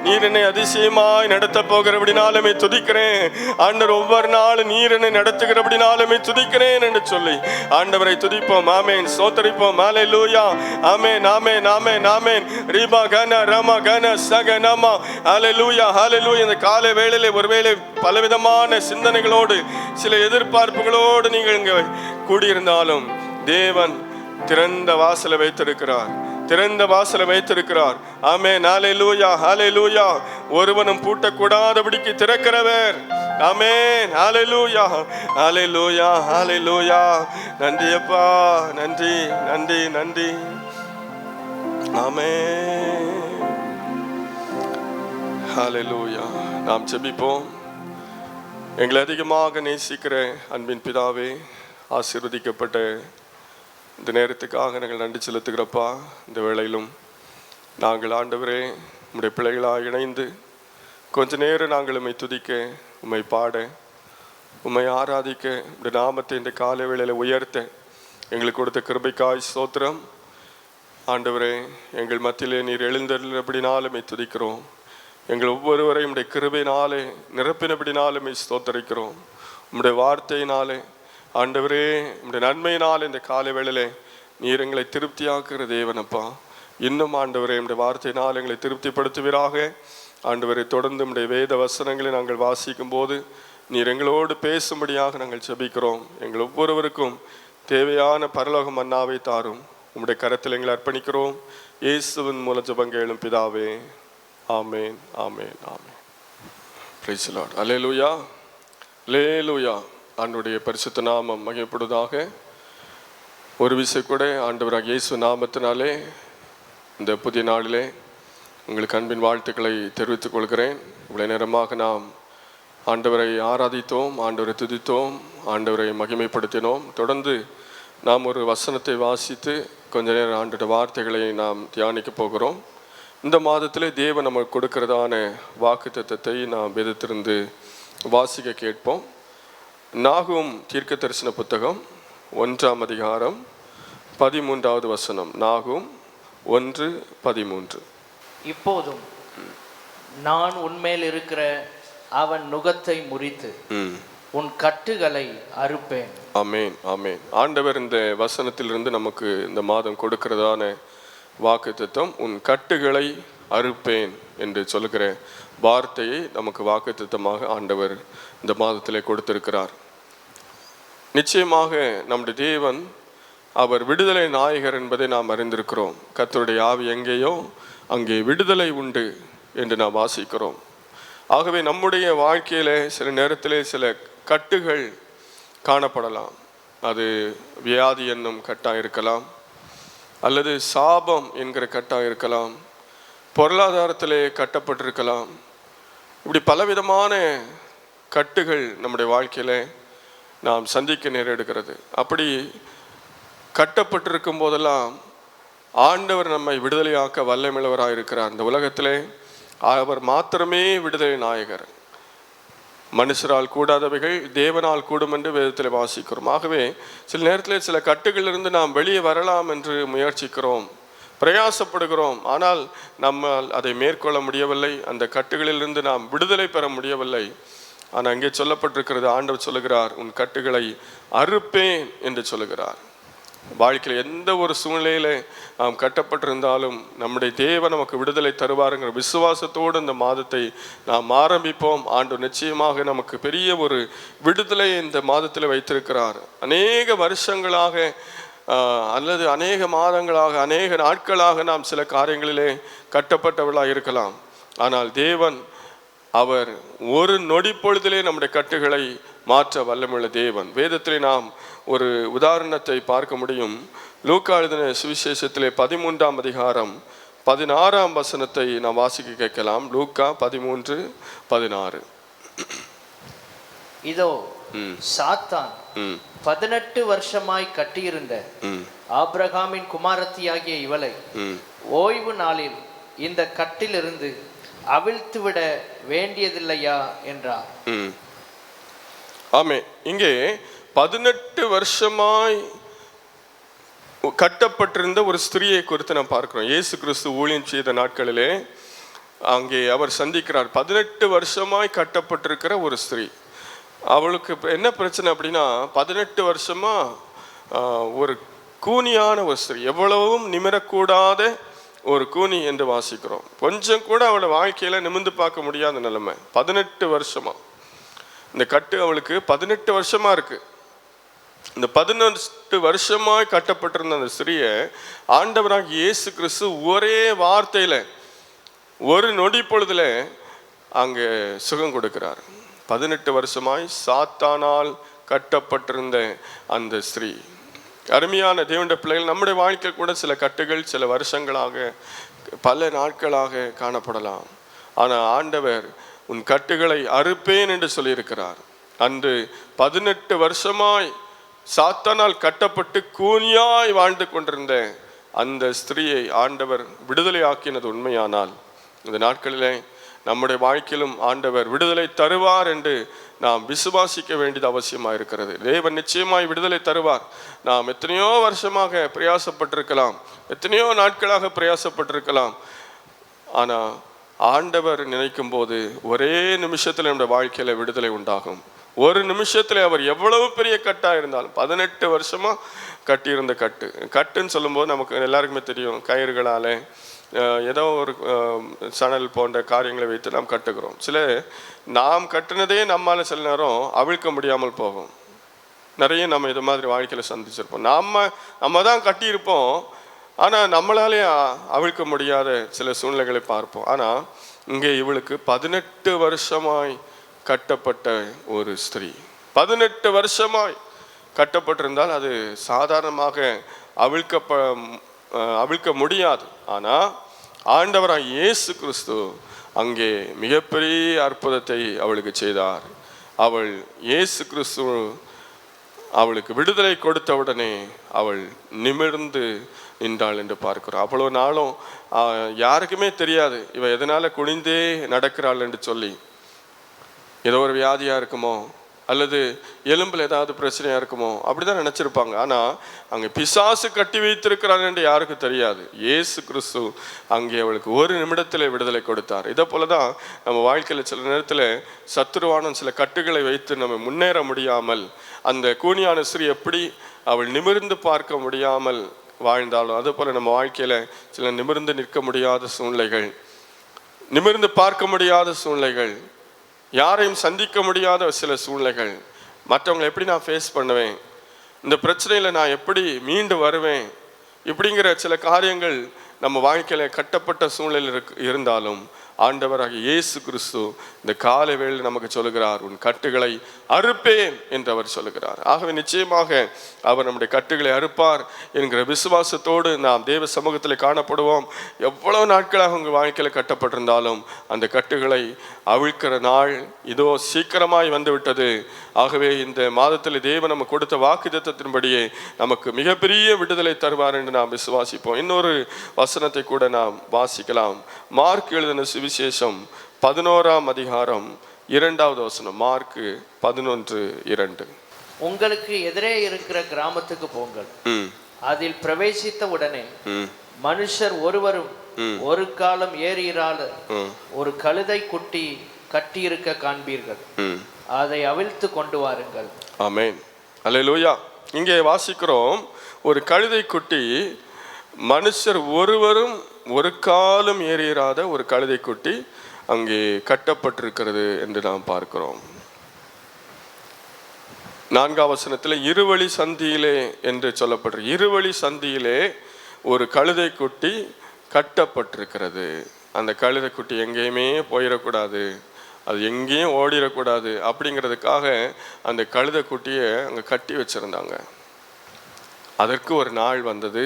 Speaker 1: நீர் என்னை அதிசயமாய் நடத்த போகிறபடினாலுமே துதிக்கிறேன். ஆண்டவர் ஒவ்வொரு நாளும் நீர் என்னை நடத்துகிறபடினாலுமே துதிக்கிறேன் என்று சொல்லி ஆண்டவரை துதிப்போம். ஆமென், ஸ்தோத்திரிப்போம். ஹல்லேலூயா, ஆமென், ஆமென், ஆமென், ஆமென். ரீபா கன ரம கன சக நம. ஹல்லேலூயா, ஹல்லேலூயா. இந்த காலை வேளையிலே ஒருவேளை பலவிதமான சிந்தனைகளோடு சில எதிர்பார்ப்புகளோடு நீங்கள் இங்கே கூடியிருந்தாலும் தேவன் திறந்த வாசலை வைத்திருக்கிறார், திறந்த வாசலை வைத்திருக்கிறார். ஆமென், ஹல்லேலூயா, ஹல்லேலூயா. ஒருவனும் பூட்டக்கூடாதபடிக்கு திறக்கிறவர். ஆமென், ஹல்லேலூயா, ஹல்லேலூயா, ஹல்லேலூயா. நன்றி அப்பா, நன்றி, நன்றி, நன்றி. ஆமென், ஹல்லேலூயா. நாம் ஜெபிப்போம். எங்களை அதிகமாக நேசிக்கிற அன்பின் பிதாவே, ஆசீர்வதிக்கப்பட்ட இந்த நேரத்துக்காக நாங்கள் நன்றி செலுத்துகிறப்பா. இந்த வேளையிலும் நாங்கள் ஆண்டவரே உம்முடைய பிள்ளைகளாக இணைந்து கொஞ்ச நேரம் நாங்கள் உம்மை துதிக்க, உம்மை பாட, உம்மை ஆராதிக்க, உம்முடைய நாமத்தை இந்த காலை வேளையில் உயர்த்த எங்களுக்கு கொடுத்த கிருபைக்காய் ஸ்தோத்திரம். ஆண்டவரே, எங்கள் மத்தியிலே நீர் எழுந்தருளினபடினாலுமே துதிக்கிறோம். எங்கள் ஒவ்வொருவரையும் உம்முடைய கிருபையினாலே நிரப்பினபடினாலுமே ஸ்தோத்தரிக்கிறோம். உம்முடைய வார்த்தையினாலே ஆண்டவரே, உம்முடைய நன்மையினாலே இந்த காலை வேளையிலே நீர் எங்களை திருப்தியாக்குகிற தேவனப்பா. இன்னும் ஆண்டவரே, உம்முடைய வார்த்தையினால் எங்களை திருப்திப்படுத்துவீராக. ஆண்டவரை தொடர்ந்து உம்முடைய வேத வசனங்களை நாங்கள் வாசிக்கும் போது நீர் எங்களோடு பேசும்படியாக நாங்கள் ஜெபிக்கிறோம். எங்கள் ஒவ்வொருவருக்கும் தேவையான பரலோக மன்னாவை தாரும். உம்முடைய கரத்தில் எங்களை அர்ப்பணிக்கிறோம். இயேசுவின் மூல ஜெபம் கேளும் பிதாவே, ஆமேன், ஆமேன், ஆமேன். Price the Lord. அல்லேலூயா, அல்லேலூயா. ஆண்டவருடைய பரிசுத்த நாமம் மகிமைப்படுவதாக. ஒரு விஷயம் கூட ஆண்டவராக இயேசு நாமத்தினாலே இந்த புதிய நாளிலே உங்களுக்கு அன்பின் வாழ்த்துக்களை தெரிவித்துக் கொள்கிறேன். இவ்வளவு நேரமாக நாம் ஆண்டவரை ஆராதித்தோம், ஆண்டவரை துதித்தோம், ஆண்டவரை மகிமைப்படுத்தினோம். தொடர்ந்து நாம் ஒரு வசனத்தை வாசித்து கொஞ்ச நேரம் ஆண்டோட வார்த்தைகளை நாம் தியானிக்க போகிறோம். இந்த மாதத்திலே தேவன் நமக்கு கொடுக்கிறதான வாக்குத்தத்தத்தை நாம் வேதத்திலிருந்து வாசிக்க கேட்போம். நாகூம் தீர்க்க தரிசன புத்தகம் 1ஆம் அதிகாரம் 13வது வசனம். நாகூம் 1:13.
Speaker 2: இப்போதும் நான் உன்மேல் இருக்கிற அவன் நுகத்தை முறித்து உன் கட்டுகளை அறுப்பேன்.
Speaker 1: ஆமேன், ஆமேன். ஆண்டவர் இந்த வசனத்திலிருந்து நமக்கு இந்த மாதம் கொடுக்கிறதான வாக்குத்தத்தம், உன் கட்டுகளை அறுப்பேன் என்று சொல்லுகிற வார்த்தையை நமக்கு வாக்குத்தத்தமாக ஆண்டவர் இந்த மாதத்திலே கொடுத்திருக்கிறார். நிச்சயமாக நம்முடைய தேவன் அவர் விடுதலை நாயகர் என்பதை நாம் அறிந்திருக்கிறோம். கர்த்தருடைய ஆவி எங்கேயோ அங்கே விடுதலை உண்டு என்று நாம் வாசிக்கிறோம். ஆகவே நம்முடைய வாழ்க்கையிலே சில நேரத்திலே சில கட்டுகள் காணப்படலாம். அது வியாதி என்னும் கட்டாக இருக்கலாம், அல்லது சாபம் என்கிற கட்டாக இருக்கலாம், பொருளாதாரத்திலே கட்டப்பட்டிருக்கலாம். இப்படி பலவிதமான கட்டுகள் நம்முடைய வாழ்க்கையில் நாம் சந்திக்க நேரிடுகிறது. அப்படி கட்டப்பட்டிருக்கும் போதெல்லாம் ஆண்டவர் நம்மை விடுதலையாக்க வல்லமையுள்ளவராக இருக்கிறார். இந்த உலகத்திலே அவர் மாத்திரமே விடுதலை நாயகர். மனுஷரால் கூடாதவைகள் தேவனால் கூடும் என்று வேதத்தில் வாசிக்கிறோம். ஆகவே சில நேரத்தில் சில கட்டுகளிலிருந்து நாம் வெளியே வரலாம் என்று முயற்சிக்கிறோம், பிரயாசப்படுகிறோம். ஆனால் நம்மால் அதை மேற்கொள்ள முடியவில்லை. அந்த கட்டுகளிலிருந்து நாம் விடுதலை பெற முடியவில்லை. ஆனால் அங்கே சொல்லப்பட்டிருக்கிறது, ஆண்டவர் சொல்லுகிறார், உன் கட்டுகளை அறுப்பேன் என்று சொல்லுகிறார். வாழ்க்கையில் எந்த ஒரு சூழ்நிலையிலே நாம் கட்டப்பட்டிருந்தாலும் நம்முடைய தேவன் நமக்கு விடுதலை தருவாருங்கிற விசுவாசத்தோடு இந்த மாதத்தை நாம் ஆரம்பிப்போம். ஆண்டவர் நிச்சயமாக நமக்கு பெரிய ஒரு விடுதலை இந்த மாதத்தில் வைத்திருக்கிறார். அநேக வருஷங்களாக அல்லது அநேக மாதங்களாக அநேக நாட்களாக நாம் சில காரியங்களிலே கட்டப்பட்டவர்களாக இருக்கலாம். ஆனால் தேவன் அவர் ஒரு நொடி பொழுதிலே நம்முடைய கட்டுகளை மாற்ற வல்லமுள்ள தேவன். வேதத்திலே நாம் ஒரு உதாரணத்தை பார்க்க முடியும். லூக்கா எழுதின சுவிசேஷத்திலே 13ஆம் அதிகாரம் 16ஆம் வசனத்தை நாம் வாசிக்க கேட்கலாம். லூக்கா 13:16.
Speaker 2: இதோ சாத்தான் 18 வருஷமாய் கட்டியிருந்த ஆபிரகாமின் குமாரத்தியாகிய இவளை ஓய்வு நாளில் இந்த கட்டிலிருந்து அவிழ்த்துவிட வேண்டியதில்லையா என்றார்.
Speaker 1: ஆமே. இங்கே 18 வருஷமாய் கட்டப்பட்டிருந்த ஒரு ஸ்திரியை குறித்து நாம் பார்க்கிறோம். இயேசு கிறிஸ்து ஊழியம் செய்த நாட்களிலே அங்கே அவர் சந்திக்கிறார் 18 வருஷமாய் கட்டப்பட்டிருக்கிற ஒரு ஸ்திரீ. அவளுக்கு என்ன பிரச்சனை அப்படின்னா, 18 வருஷமா ஒரு கூனியான ஒரு ஸ்திரீ, எவ்வளவும் நிமிரக்கூடாத ஒரு கூனி என்று வாசிக்கிறோம். கொஞ்சம் கூட அவளோட வாழ்க்கையில நிமிர்ந்து பார்க்க முடியாத நிலைமை. 18 வருஷமா இந்த கட்டு அவளுக்கு 18 வருஷமா இருக்கு. இந்த 18 வருஷமாய் கட்டப்பட்டிருந்த அந்த ஸ்திரியை ஆண்டவராக இயேசு கிறிஸ்து ஒரே வார்த்தையில ஒரு நொடி பொழுதுல அங்கே சுகம் கொடுக்கிறார். 18 வருஷமாய் சாத்தானால் கட்டப்பட்டிருந்த அந்த ஸ்திரீ. அருமையான தேவனுடைய பிள்ளைகள், நம்முடைய வாழ்க்கை கூட சில கட்டுகள் சில வருஷங்களாக பல நாட்களாக காணப்படலாம். ஆனால் ஆண்டவர் உன் கட்டுகளை அறுப்பேன் என்று சொல்லியிருக்கிறார். அன்று 18 வருஷமாய் சாத்தானால் கட்டப்பட்டு கூனியாய் வாழ்ந்து கொண்டிருந்த அந்த ஸ்திரீயை ஆண்டவர் விடுதலை ஆக்கினது உண்மையானால், இந்த நாட்களிலே நம்முடைய வாழ்க்கையிலும் ஆண்டவர் விடுதலை தருவார் என்று நாம் விசுவாசிக்க வேண்டியது அவசியமாக இருக்கிறது. தேவன் நிச்சயமாய் விடுதலை தருவார். நாம் எத்தனையோ வருஷமாக பிரயாசப்பட்டிருக்கலாம், எத்தனையோ நாட்களாக பிரயாசப்பட்டிருக்கலாம். ஆனால் ஆண்டவர் நினைக்கும் போது ஒரே நிமிஷத்தில் நம்முடைய வாழ்க்கையில் விடுதலை உண்டாகும். ஒரு நிமிஷத்தில் அவர் எவ்வளவு பெரிய கட்டாக இருந்தாலும், 18 வருஷமாக கட்டியிருந்த கட்டுன்னு சொல்லும்போது நமக்கு எல்லாருக்குமே தெரியும், கயிறுகளால் ஏதோ ஒரு சணல் போன்ற காரியங்களை வைத்து நாம் கட்டுகிறோம். நாம் கட்டுனதே நம்மால் சில நேரம் அவிழ்க்க முடியாமல் போகும். நிறைய நம்ம இது மாதிரி வாழ்க்கையில் சந்திச்சிருப்போம். நம்ம தான் கட்டியிருப்போம், ஆனால் நம்மளாலே அவிழ்க்க முடியாத சில சூழ்நிலைகளை பார்ப்போம். ஆனால் இங்கே இவளுக்கு 18 வருஷமாய் கட்டப்பட்ட ஒரு ஸ்திரீ, 18 வருஷமாய் கட்டப்பட்டிருந்தால் அது சாதாரணமாக அவிழ்க்க முடியாது. ஆனால் ஆண்டவராய் இயேசு கிறிஸ்து அங்கே மிகப்பெரிய அற்புதத்தை அவளுக்கு செய்தார். அவள் இயேசு கிறிஸ்து அவளுக்கு விடுதலை கொடுத்தவுடனே அவள் நிமிர்ந்து நின்றாள் என்று பார்க்கிறோம். அவ்வளோ நாளும் யாருக்குமே தெரியாது இவ எதனால குனிந்தே நடக்கிறாள் என்று சொல்லி. ஏதோ ஒரு வியாதியாக இருக்குமோ அல்லது எலும்பில் ஏதாவது பிரச்சனையாக இருக்குமோ அப்படிதான் நினச்சிருப்பாங்க. ஆனால் அங்கே பிசாசு கட்டி வைத்திருக்கிறான் என்று யாருக்கும் தெரியாது. இயேசு கிறிஸ்து அங்கே அவளுக்கு ஒரு நிமிடத்தில் விடுதலை கொடுத்தார். இதை போல தான் நம்ம வாழ்க்கையில் சில நேரத்தில் சத்துருவான சில கட்டுகளை வைத்து நம்ம முன்னேற முடியாமல், அந்த கூனியான ஸ்திரீ எப்படி அவள் நிமிர்ந்து பார்க்க முடியாமல் வாழ்ந்தாலும் அதுபோல் நம்ம வாழ்க்கையில் சில நிமிர்ந்து நிற்க முடியாத சூழ்நிலைகள், நிமிர்ந்து பார்க்க முடியாத சூழ்நிலைகள், யாரையும் சந்திக்க முடியாத சில சூழ்நிலைகள், மற்றவங்களை எப்படி நான் ஃபேஸ் பண்ணுவேன், இந்த பிரச்சனையில் நான் எப்படி மீண்டு வருவேன், இப்படிங்கிற சில காரியங்கள் நம்ம வாழ்க்கையில் கட்டப்பட்ட சூழ்நிலையில் இருந்தாலும் ஆண்டவராகிய இயேசு கிறிஸ்து இந்த காலை வேளையில் நமக்கு சொல்லுகிறார், உன் கட்டுகளை அறுப்பேன் என்று அவர் சொல்லுகிறார். ஆகவே நிச்சயமாக அவர் நம்முடைய கட்டுகளை அறுப்பார் என்கிற விசுவாசத்தோடு நாம் தேவ சமூகத்தில் காணப்படுவோம். எவ்வளவு நாட்களாக உங்கள் வாழ்க்கையில் கட்டப்பட்டிருந்தாலும் அந்த கட்டுகளை அவிழ்க்கிற நாள் இதோ சீக்கிரமாய் வந்துவிட்டது. ஆகவே இந்த மாதத்தில் தேவன் நம்ம கொடுத்த வாக்குத்தத்தத்தின்படியே நமக்கு மிகப்பெரிய விடுதலை தருவார் என்று நாம் விசுவாசிப்போம். இன்னொரு வசனத்தை கூட நாம் வாசிக்கலாம். மார்க் எழுதின சுவிசேஷம் 11ஆம் அதிகாரம் 2வது வசனம். மார்க் 11:2.
Speaker 2: உங்களுக்கு எதிரே இருக்கிற கிராமத்துக்கு போங்கள், அதில் பிரவேசித்த உடனே மனுஷர் ஒருவரும் ஒரு காலம் ஏறியிராத ஒரு கழுதை குட்டி கட்டியிருக்க காண்பீர்கள், அதை அவிழ்த்து கொண்டு வாருங்கள்.
Speaker 1: ஆமென், அல்லேலூயா. இங்கே வாசிக்கிறோம், ஒரு கழுதை குட்டி, மனுஷர் ஒருவரும் ஒரு காலம் ஏறியிராத ஒரு கழுதை குட்டி அங்கே கட்டப்பட்டிருக்கிறது என்று நாம் பார்க்கிறோம். 4ஆம் வசனத்தில் இருவழி சந்தியிலே என்று சொல்லப்படுற இருவழி சந்தியிலே ஒரு கழுதை குட்டி கட்டப்பட்டிருக்கிறது. அந்த கழுதை குட்டி எங்கேயுமே போயிடக்கூடாது, அது எங்கேயும் ஓடிடக்கூடாது அப்படிங்கிறதுக்காக அந்த கழுதை குட்டியை அங்கே கட்டி வச்சிருந்தாங்க. அதற்கு ஒரு நாள் வந்தது,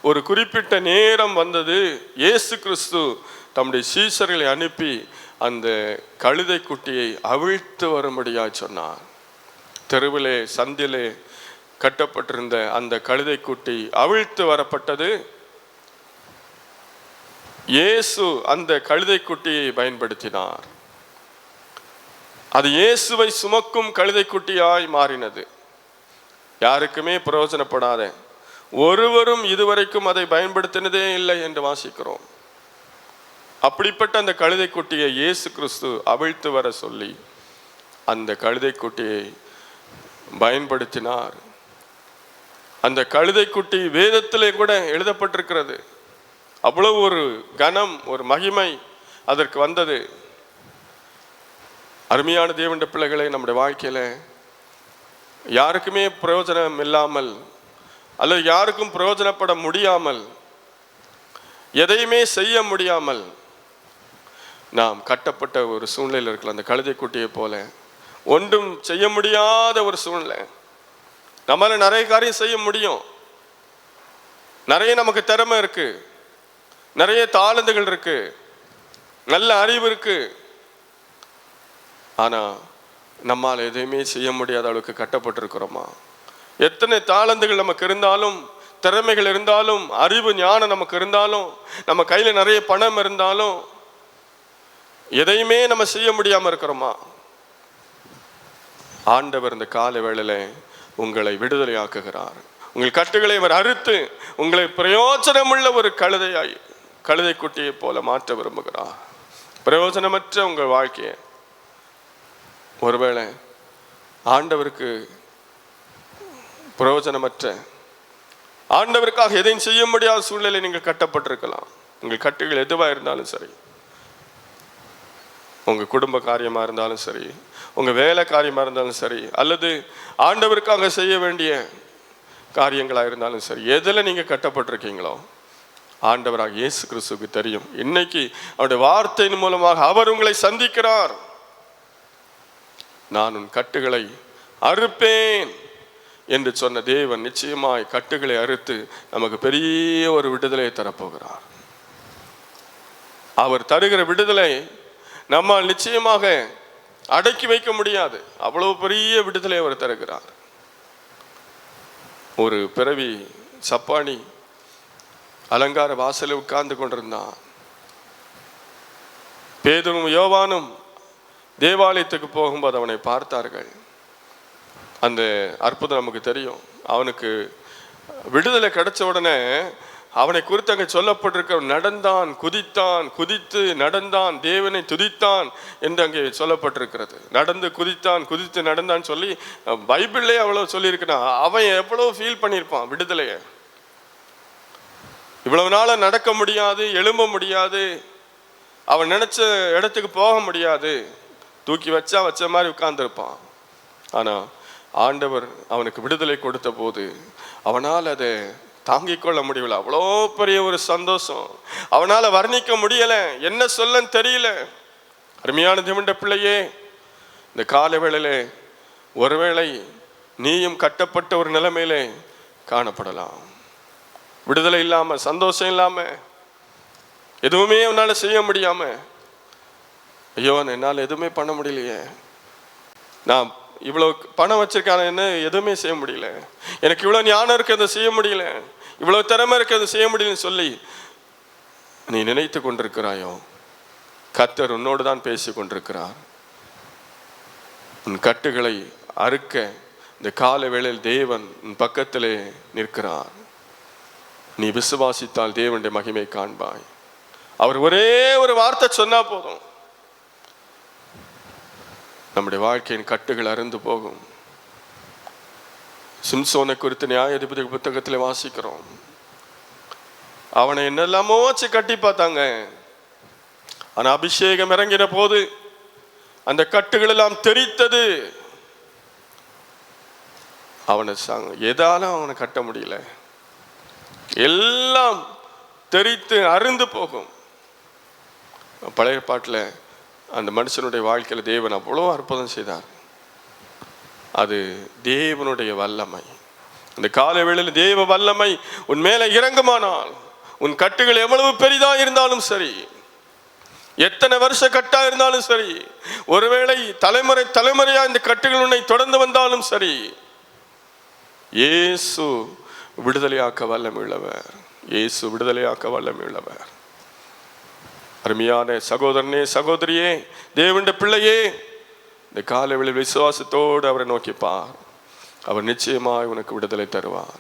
Speaker 1: ஒரு குறிப்பிட்ட நேரம் வந்தது. இயேசு கிறிஸ்து தம்முடைய சீஷர்களை அனுப்பி அந்த கழுதை குட்டியை அவிழ்த்து வரும்படியாக சொன்னார். தெருவிலே சந்திலே கட்டப்பட்டிருந்த அந்த கழுதை குட்டி அவிழ்த்து வரப்பட்டது. இயேசு அந்த கழுதை குட்டியை பயன்படுத்தினார். அது இயேசுவை சுமக்கும் கழுதை குட்டியாய் மாறினது. யாருக்குமே பிரயோஜனப்படாத, ஒருவரும் இதுவரைக்கும் அதை பயன்படுத்தினதே இல்லை என்று வாசிக்கிறோம். அப்படிப்பட்ட அந்த கழுதை குட்டியை இயேசு கிறிஸ்து அவிழ்த்து வர சொல்லி அந்த கழுதை குட்டியை பயன்படுத்தினார். அந்த கழுதை குட்டி வேதத்திலே கூட எழுதப்பட்டிருக்கிறது. அவ்வளவு ஒரு கனம், ஒரு மகிமை அதற்கு வந்தது. அருமையான தேவனுடைய பிள்ளைகளை, நம்முடைய வாழ்க்கையில யாருக்குமே பிரயோஜனம் இல்லாமல் அல்லது யாருக்கும் பிரயோஜனப்பட முடியாமல், எதையுமே செய்ய முடியாமல் நாம் கட்டப்பட்ட ஒரு சூழ்நிலையில் இருக்கலாம். அந்த கழுதை குட்டியை போல ஒன்றும் செய்ய முடியாத ஒரு சூழ்நிலை. நம்மளால நிறைய காரியம் செய்ய முடியும், நிறைய நமக்கு திறமை இருக்கு, நிறைய தாளந்துகள் இருக்கு, நல்ல அறிவு இருக்கு. ஆனா நம்மால் எதையுமே செய்ய முடியாத அளவுக்கு கட்டப்பட்டிருக்கிறோமா? எத்தனை தாளந்துகள் நமக்கு இருந்தாலும், திறமைகள் இருந்தாலும், அறிவு ஞானம் நமக்கு இருந்தாலும், நம்ம கையில நிறைய பணம் இருந்தாலும் எதையுமே நம்ம செய்ய முடியாம இருக்கிறோமா? ஆண்டவர் இந்த கால வேளையில உங்களை விடுதலை ஆக்குகிறார். உங்கள் கட்டுகளை அவர் அறுத்து உங்களை பிரயோஜனமுள்ள ஒரு கழுதை குட்டியை போல மாற்ற விரும்புகிறார். பிரயோஜனமற்ற உங்கள் வாழ்க்கையை, ஒருவேளை ஆண்டவருக்கு பிரயோஜனமற்ற, ஆண்டவருக்காக எதையும் செய்ய முடியாத சூழ்நிலை நீங்கள் கட்டப்பட்டிருக்கலாம். உங்கள் கட்டுகள் எதுவாக இருந்தாலும் சரி, உங்கள் குடும்ப காரியமாக இருந்தாலும் சரி, உங்கள் வேலை காரியமாக இருந்தாலும் சரி, அல்லது ஆண்டவருக்காக செய்ய வேண்டிய காரியங்களாக இருந்தாலும் சரி, எதில் நீங்கள் கட்டப்பட்டிருக்கீங்களோ ஆண்டவராக இயேசு கிறிஸ்துவுக்கு தெரியும். இன்னைக்கு அவருடைய வார்த்தையின் மூலமாக அவர் உங்களை சந்திக்கிறார். நான் உன் கட்டுகளை அறுப்பேன் என்று சொன்ன தேவன் நிச்சயமாய் கட்டுகளை அறுத்து நமக்கு பெரிய ஒரு விடுதலையை தரப்போகிறார். அவர் தருகிற விடுதலை நம்மால் நிச்சயமாக அடக்கி வைக்க முடியாது. அவ்வளவு பெரிய விடுதலை அவர் தருகிறார். ஒரு பிறவி சப்பானி அலங்கார வாசலில் உட்கார்ந்து கொண்டிருந்தான். பேதுரும் யோவானும் தேவாலயத்துக்கு போகும்போது அவனை பார்த்தார்கள். அந்த அற்புதம் நமக்கு தெரியும். அவனுக்கு விடுதலை கிடைச்ச உடனே அவனை குறித்து அங்கே சொல்லப்பட்டிருக்க நடந்தான், குதித்தான், குதித்து நடந்தான், தேவனை துதித்தான் என்று அங்கே சொல்லப்பட்டிருக்கிறது. நடந்து குதித்தான், குதித்து நடந்தான் சொல்லி பைபிள்லேயே அவ்வளோ சொல்லியிருக்கிறான். அவன் எவ்வளோ ஃபீல் பண்ணியிருப்பான் விடுதலையை. இவ்வளவு நாளாக நடக்க முடியாது, எழும்ப முடியாது, அவன் நினைச்ச இடத்துக்கு போக முடியாது, தூக்கி வச்ச மாதிரி உட்கார்ந்துருப்பான். ஆனால் ஆண்டவர் அவனுக்கு விடுதலை கொடுத்த போது அவனால் அதை தாங்கிக் கொள்ள முடியல. அவ்வளோ பெரிய ஒரு சந்தோஷம் அவனால் வர்ணிக்க முடியலை, என்ன சொல்லன்னு தெரியல. அருமையான தேவனுடைய பிள்ளையே, இந்த காலை வேளையிலே ஒருவேளை நீயும் கட்டப்பட்ட ஒரு நிலைமையிலே காணப்படலாம். விடுதலை இல்லாமல், சந்தோஷம் இல்லாமல், எதுவுமே உன்னால் செய்ய முடியாமல், ஐயோ என்னால் எதுவுமே பண்ண முடியலையே, நான் இவ்வளோ பணம் வச்சிருக்கான என்ன எதுவுமே செய்ய முடியல, எனக்கு இவ்வளோ ஞானம் இருக்கு அதை செய்ய முடியல, இவ்வளோ திறமை இருக்கு அதை செய்ய முடியலன்னு சொல்லி நீ நினைத்து கொண்டிருக்கிறாயோ, கர்த்தர் உன்னோடு தான் பேசி கொண்டிருக்கிறார். உன் கட்டுகளை அறுக்க இந்த கால வேளையில் தேவன் உன் பக்கத்திலே நிற்கிறார். நீ விசுவாசித்தால் தேவனுடைய மகிமை காண்பாய். அவர் ஒரே ஒரு வார்த்தை சொன்னா போதும், நம்முடைய வாழ்க்கையின் கட்டுகள் அறுந்து போகும். சிம்சோனை குறித்து நியாயாதிபதி புத்தகத்தில் வாசிக்கிறோம். அவனை என்னெல்லாமோ வச்சு கட்டி பார்த்தாங்க. ஆனா அபிஷேகம் இறங்கின போது அந்த கட்டுகள் எல்லாம் தெரித்தது. அவனை எதாலும் அவனை கட்ட முடியல, எல்லாம் தெரித்து அருந்து போகும். பழைய பாட்டில் அந்த மனுஷனுடைய வாழ்க்கையில் தேவன் அவ்வளோ அற்புதம் செய்தார். அது தேவனுடைய வல்லமை. அந்த காலை வேளையில் தேவ வல்லமை உன் மேலே இறங்குமானால், உன் கட்டுகள் எவ்வளவு பெரிதா இருந்தாலும் சரி, எத்தனை வருஷ கட்டா இருந்தாலும் சரி, ஒருவேளை தலைமுறை தலைமுறையா இந்த கட்டுகள் உன்னை தொடர்ந்து வந்தாலும் சரி, இயேசு விடுதலையாக்க வல்லமை உள்ளவர். இயேசு விடுதலையாக்க வல்லமை உள்ளவர். அருமையான சகோதரனே, சகோதரியே, தேவனுடைய பிள்ளையே, இந்த காலைவெளியில் விசுவாசத்தோடு அவரை நோக்கிப்பார். அவர் நிச்சயமாய் உனக்கு விடுதலை தருவார்,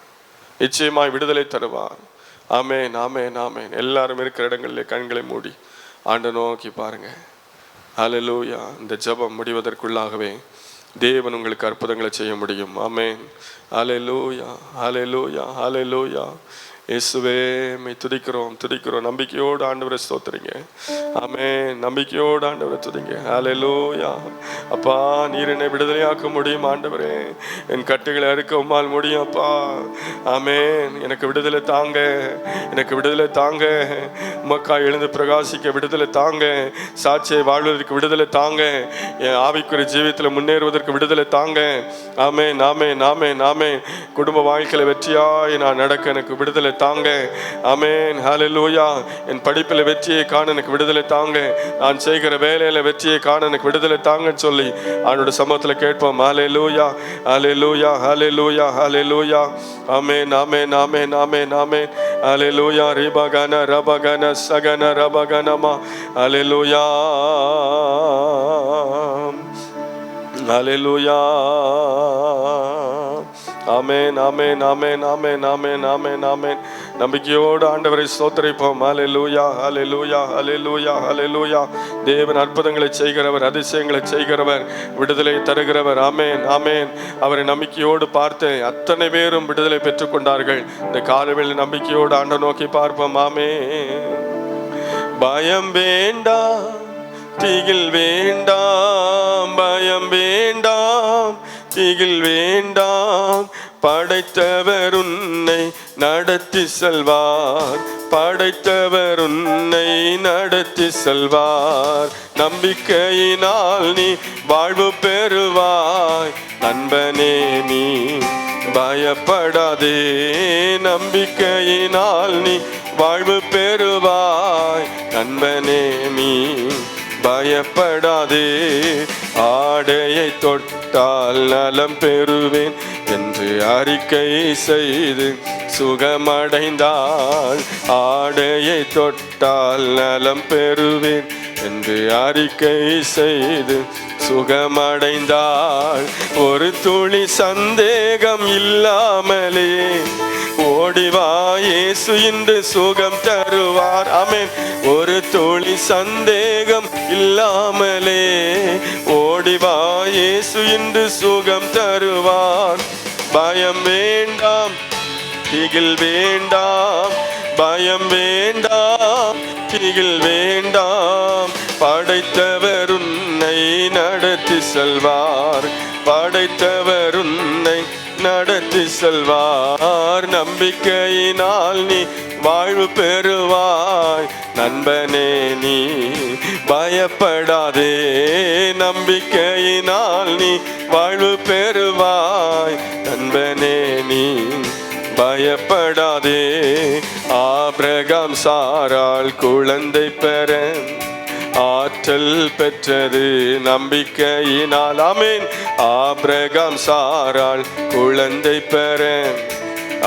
Speaker 1: நிச்சயமாய் விடுதலை தருவார். ஆமேன், ஆமேன், ஆமேன். எல்லாரும் இருக்கிற இடங்களிலே கண்களை மூடி ஆண்டவரை நோக்கி பாருங்க. ஹல்லேலூயா. இந்த ஜெபம் முடிவதற்குள்ளாகவே தேவன் உங்களுக்கு அற்புதங்களை செய்ய முடியும். ஆமேன். ஹல்லேலூயா, ஹல்லேலூயா, ஹல்லேலூயா. இயேசுவே மை துதிக்கிறோம், துதிக்கிறோம். நம்பிக்கையோடு ஆண்டவரை ஸ்தோத்திரிங்க. ஆமென். நம்பிக்கையோடு ஆண்டவரை துதிங்க. ஹல்லேலூயா. அப்பா, நீர் என்னை விடுதலையாக்க முடியும் ஆண்டவரே. என் கட்டுகளை அறுக்க உம்மால் முடியும் அப்பா. ஆமென். எனக்கு விடுதலை தாங்க, எனக்கு விடுதலை தாங்க. உமக்கா எழுந்து பிரகாசிக்க விடுதலை தாங்க. சாட்சியை வாழ்வதற்கு விடுதலை தாங்க. என் ஆவிக்குரிய ஜீவியத்தில் முன்னேறுவதற்கு விடுதலை தாங்க. ஆமென், ஆமென், ஆமென், ஆமென். குடும்ப வாழ்க்கையில் வெற்றியாய் நான் நடக்க எனக்கு விடுதலை தாங்க. ஆமென். ஹல்லேலூயா. என் படிப்பில் வெற்றியை காண எனக்கு விடுதலை தாங்க. நான் செய்கிற வேலையில வெற்றியை காண எனக்கு விடுதலை தாங்கன்னு சொல்லி அவனோட சமூகத்தில் கேட்போம். ஹல்லேலூயா, ஹல்லேலூயா, ஹல்லேலூயா, ஹல்லேலூயா. ஆமென், ஆமென், ஆமென், ஆமென், ஆமென். ஹல்லேலூயா. ரிபகன ரபகன சகன ரபகனமா. ஹல்லேலூயா, ஹல்லேலூயா. ஆமென், ஆமென், ஆமென், ஆமென், ஆமென், ஆமென், ஆமென். நம்பிக்கையோடு ஆண்டவரை ஸ்தோத்திரிப்போம். ஹல்லேலூயா, ஹல்லேலூயா, ஹல்லேலூயா, ஹல்லேலூயா. தேவன் அற்புதங்களை செய்கிறவர், அதிசயங்களை செய்கிறவர், விடுதலை தருகிறவர். ஆமென், ஆமென். அவரை நம்பிக்கையோடு பார்த்து அத்தனை பேரும் விடுதலை பெற்றுக்கொண்டார்கள். இந்த காலையில் நம்பிக்கையோடு ஆண்டவர் நோக்கி பார்ப்போம். ஆமென். பயம் வேண்டாம், திகில் வேண்டாம், பயம் வேண்டாம், திகில் வேண்டாம், படைத்தவர் உன்னை நடத்தி செல்வார், படைத்தவர் உன்னை நடத்தி செல்வார். நம்பிக்கையினால் நீ வாழ்வு பெறுவாய், நண்பனே நீ பயப்படாதே. நம்பிக்கையினால் நீ வாழ்வு பெறுவாய், நண்பனே நீ பயப்படாதே. ஆடையை தொட்டால் நலம் பெறுவேன் என்று அறிக்கை செய்து சுகமடைந்தாள். ஆடையை தொட்டால் நலம் பெறுவேன் என்று அறிக்கை செய்து சுகமடைந்தாள். ஒரு துளி சந்தேகம் இல்லாமலே ஓடிவா, இயேசு இன்று சுகம் தருவார். ஆமென். ஒரு துளி சந்தேகம் இல்லாமலே ஓடிவா, இயேசு இன்று சுகம் தருவார். பயம் வேண்டாம், திகில் வேண்டாம், பயம் வேண்டாம், திகில் வேண்டாம். படைத்தவர் உன்னை நடத்தி செல்வார், படைத்தவர் உன்னை நடத்தி செல்வார். நம்பிக்கையினால் நீ வாழ்வு பெறுவாய், நண்பனே நீ பயப்படாதே. நம்பிக்கையினால் நீ வாழ்வு பெறுவாய், நண்பனே நீ பயப்படாதே. ஆபிரகாம் சாராள் குழந்தை பெற ஆற்றல் பெற்றது நம்பிக்கையினால். ஆமென். ஆபிரகாம் சாராள் குழந்தை பெற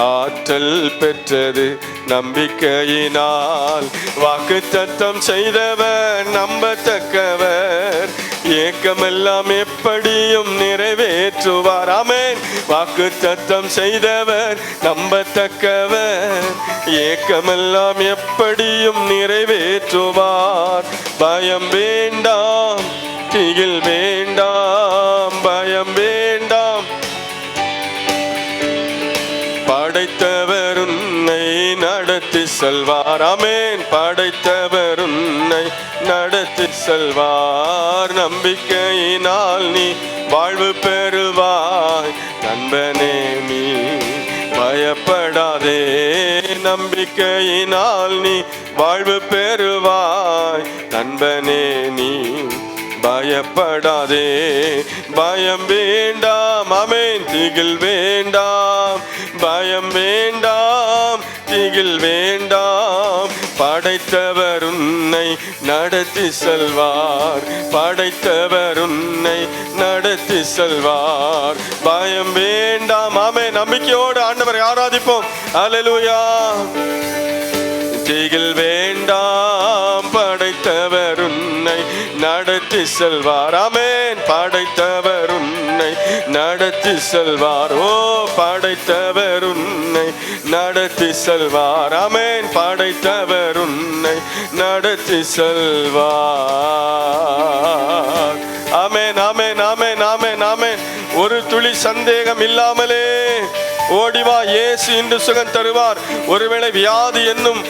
Speaker 1: ஆற்றல் பெற்றது நம்பிக்கையினால். வாக்குத்தத்தம் செய்தவர் நம்பத்தக்கவர், ஏக்கமெல்லாம் எப்படியும் நிறைவேற்றுவார். ஆமென். வாக்குத்தத்தம் செய்தவர் நம்பத்தக்கவர், ஏக்கமெல்லாம் எப்படியும் நிறைவேற்றுவார். பயம் வேண்டாம், திகில் வேண்டாம், பயம் வேண்டாம். படைத்தவர் உன்னை நடத்தி செல்வார். ஆமென். படைத்தவர் உன்னை நடத்தி செல்வார். நம்பிக்கையினால் நீ வாழ்வு பெறுவாய், நண்பனே நீ பயப்படாதே. நம்பிக்கையினால் நீ வாழ்வு பெறுவாய், நண்பனே நீ பயப்படாதே. பயம் வேண்டாம், ஆமென். திகில் வேண்டாம், பயம் வேண்டாம், திகில் வேண்டாம். படைத்தவர் உன்னை நடத்தி செல்வார், படைத்தவர் உன்னை நடத்தி செல்வார். பயம் வேண்டாம். ஆமென். நம்பிக்கையோடு ஆண்டவரை ஆராதிப்போம். அல்லேலூயா. திகில் வேண்டாம், படைத்தவர் உன்னை நடத்தி செல்வார். ஆமென். படைத்தவர் உன்னை நடத்தி செல்வார். ஓ, படைத்தவர் உன்னை நடத்தி செல்வார். ஆமென். படைத்தவர் உன்னை நடத்தி செல்வார். ஆமென், ஆமென், ஆமென், ஆமென், ஆமென். ஒரு துளி சந்தேகம் இல்லாமலே ஓடிவா, இயேசு இன்று சுகம் தருவார். ஒருவேளை வியாதி என்னும்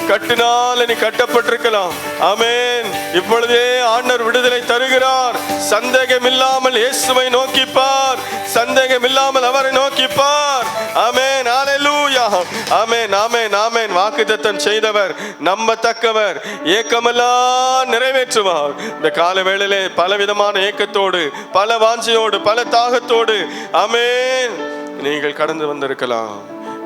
Speaker 1: கட்டினால் நீ கட்டப்பட்டிருக்கலாம். ஆமென். இப்பொழுதே ஆண்டவர் விடுதலை தருகிறார். சந்தேகம் இல்லாமல் இயேசுவை நோக்கிப்பார், சந்தேகம் இல்லாமல் அவரை நோக்கிப்பார். ஆமென். அல்லேலூயா. ஆமென், ஆமென், ஆமென். வாக்குத்தத்தம் செய்தவர் நம்பத்தக்கவர், ஏக்கமெல்லாம் நிறைவேற்றுவார். இந்த கால வேளையிலே பலவிதமான ஏக்கத்தோடு, பல வாஞ்சையோடு, பல தாகத்தோடு ஆமென் நீங்கள் கடந்து வந்திருக்கலாம்.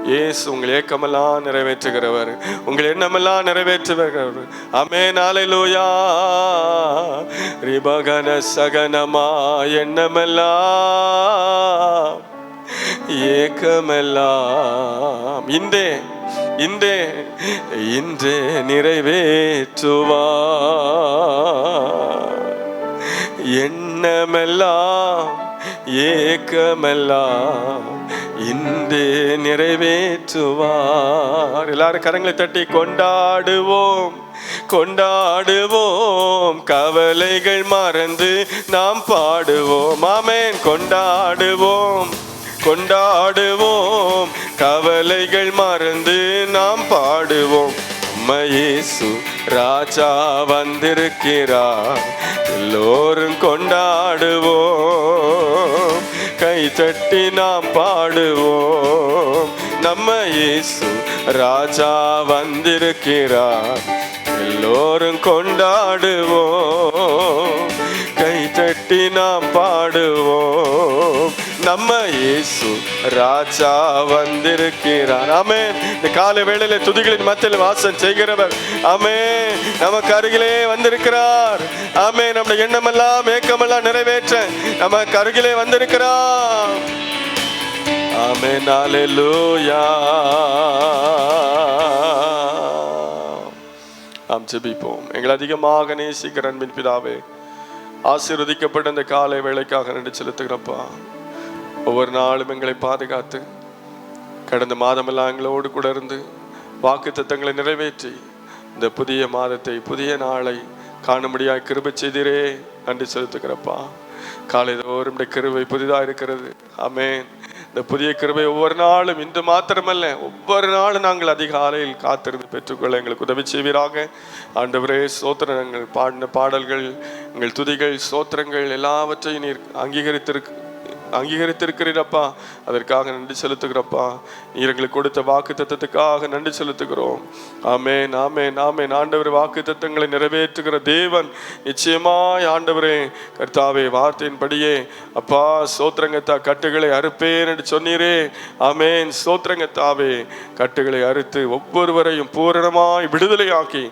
Speaker 1: இயேசு உங்கள் ஏக்கமெல்லாம் நிறைவேற்றுகிறவர், உங்கள் எண்ணமெல்லாம் நிறைவேற்றுகிறவர். ஆமென். அல்லேலூயா. ரிபகன சகனமா எண்ணமெல்லாம் ஏக்கமெல்லாம் இன்றே இன்றே இன்றே நிறைவேற்றுவார். எண்ணமெல்லாம் ஏக்கமெல்லாம் இன்றே நிறைவேற்றுவார். எல்லாரும் கரங்களை தட்டி கொண்டாடுவோம், கொண்டாடுவோம். கவலைகள் மறந்து நாம் பாடுவோம். ஆமென். கொண்டாடுவோம், கொண்டாடுவோம். கவலைகள் மறந்து நாம் பாடுவோம். இயேசு ராஜா வந்திருக்கிறார், எல்லோரும் கொண்டாடுவோம். கை தட்டி நாம் பாடுவோம், நம்ம இயேசு ராஜா வந்திருக்கிறார், எல்லோரும் கொண்டாடுவோம். கை தட்டி நாம் பாடுவோம், நம்ம இயேசு ராஜா வந்திருக்கிறார். ஆமென். இந்த காலை வேளையில துதிகளின் மத்தியில் வாசம் செய்கிறவர் ஆமென் நமக்கு அருகிலே வந்திருக்கிறார். ஆமென். நம்முடைய எண்ணமெல்லாம் ஏக்கமெல்லாம் நிறைவேற்ற நமக்கு அருகிலே வந்திருக்கிறார். ஆமென். அல்லேலூயா. நாம் ஜெபிப்போம். எங்களை அதிகமாக நேசிக்கிற அன்பின் பிதாவே, ஆசீர்வதிக்கப்பட்ட இந்த காலை வேளைக்காக நன்றி செலுத்துகிறப்பா. ஒவ்வொரு நாளும் எங்களை பாதுகாத்து கடந்த மாதமெல்லாம் எங்களோடு கூட இருந்து வாக்கு தத்தங்களை நிறைவேற்றி இந்த புதிய மாதத்தை புதிய நாளை காணும்படியாக கிருபை செய்தீரே, நன்றி செலுத்துகிறப்பா. காலை தோறும் கிருபை புதிதாக இருக்கிறது. ஆமென். இந்த புதிய கிருபை ஒவ்வொரு நாளும், இன்று மாத்திரமல்ல ஒவ்வொரு நாளும் நாங்கள் அதிகாலையில் காத்திருந்து பெற்றுக்கொள்ள எங்களுக்கு உதவி செய்வீராக. ஆண்டவரே, ஸ்தோத்திரங்கள், பாடின பாடல்கள், எங்கள் துதிகள், ஸ்தோத்திரங்கள் எல்லாவற்றையும் நீர் அங்கீகரித்திருக்கிறீரப்பா. அதற்காக நன்றி செலுத்துகிறப்பா. நீர் எங்களுக்கு கொடுத்த வாக்கு தத்தத்துக்காக நன்றி செலுத்துகிறோம். ஆமென், ஆமென், ஆமென். ஆண்டவர் வாக்கு தத்தங்களை நிறைவேற்றுகிற தேவன். நிச்சயமாய் ஆண்டவரே கர்த்தாவே, வார்த்தையின்படியே அப்பா ஸ்தோத்திரங்கத்தா, கட்டுகளை அறுப்பேன் என்று சொன்னீரே. ஆமென். ஸ்தோத்திரங்கத்தாவே, கட்டுகளை அறுத்து ஒவ்வொருவரையும் பூரணமாய் விடுதலையாக்கி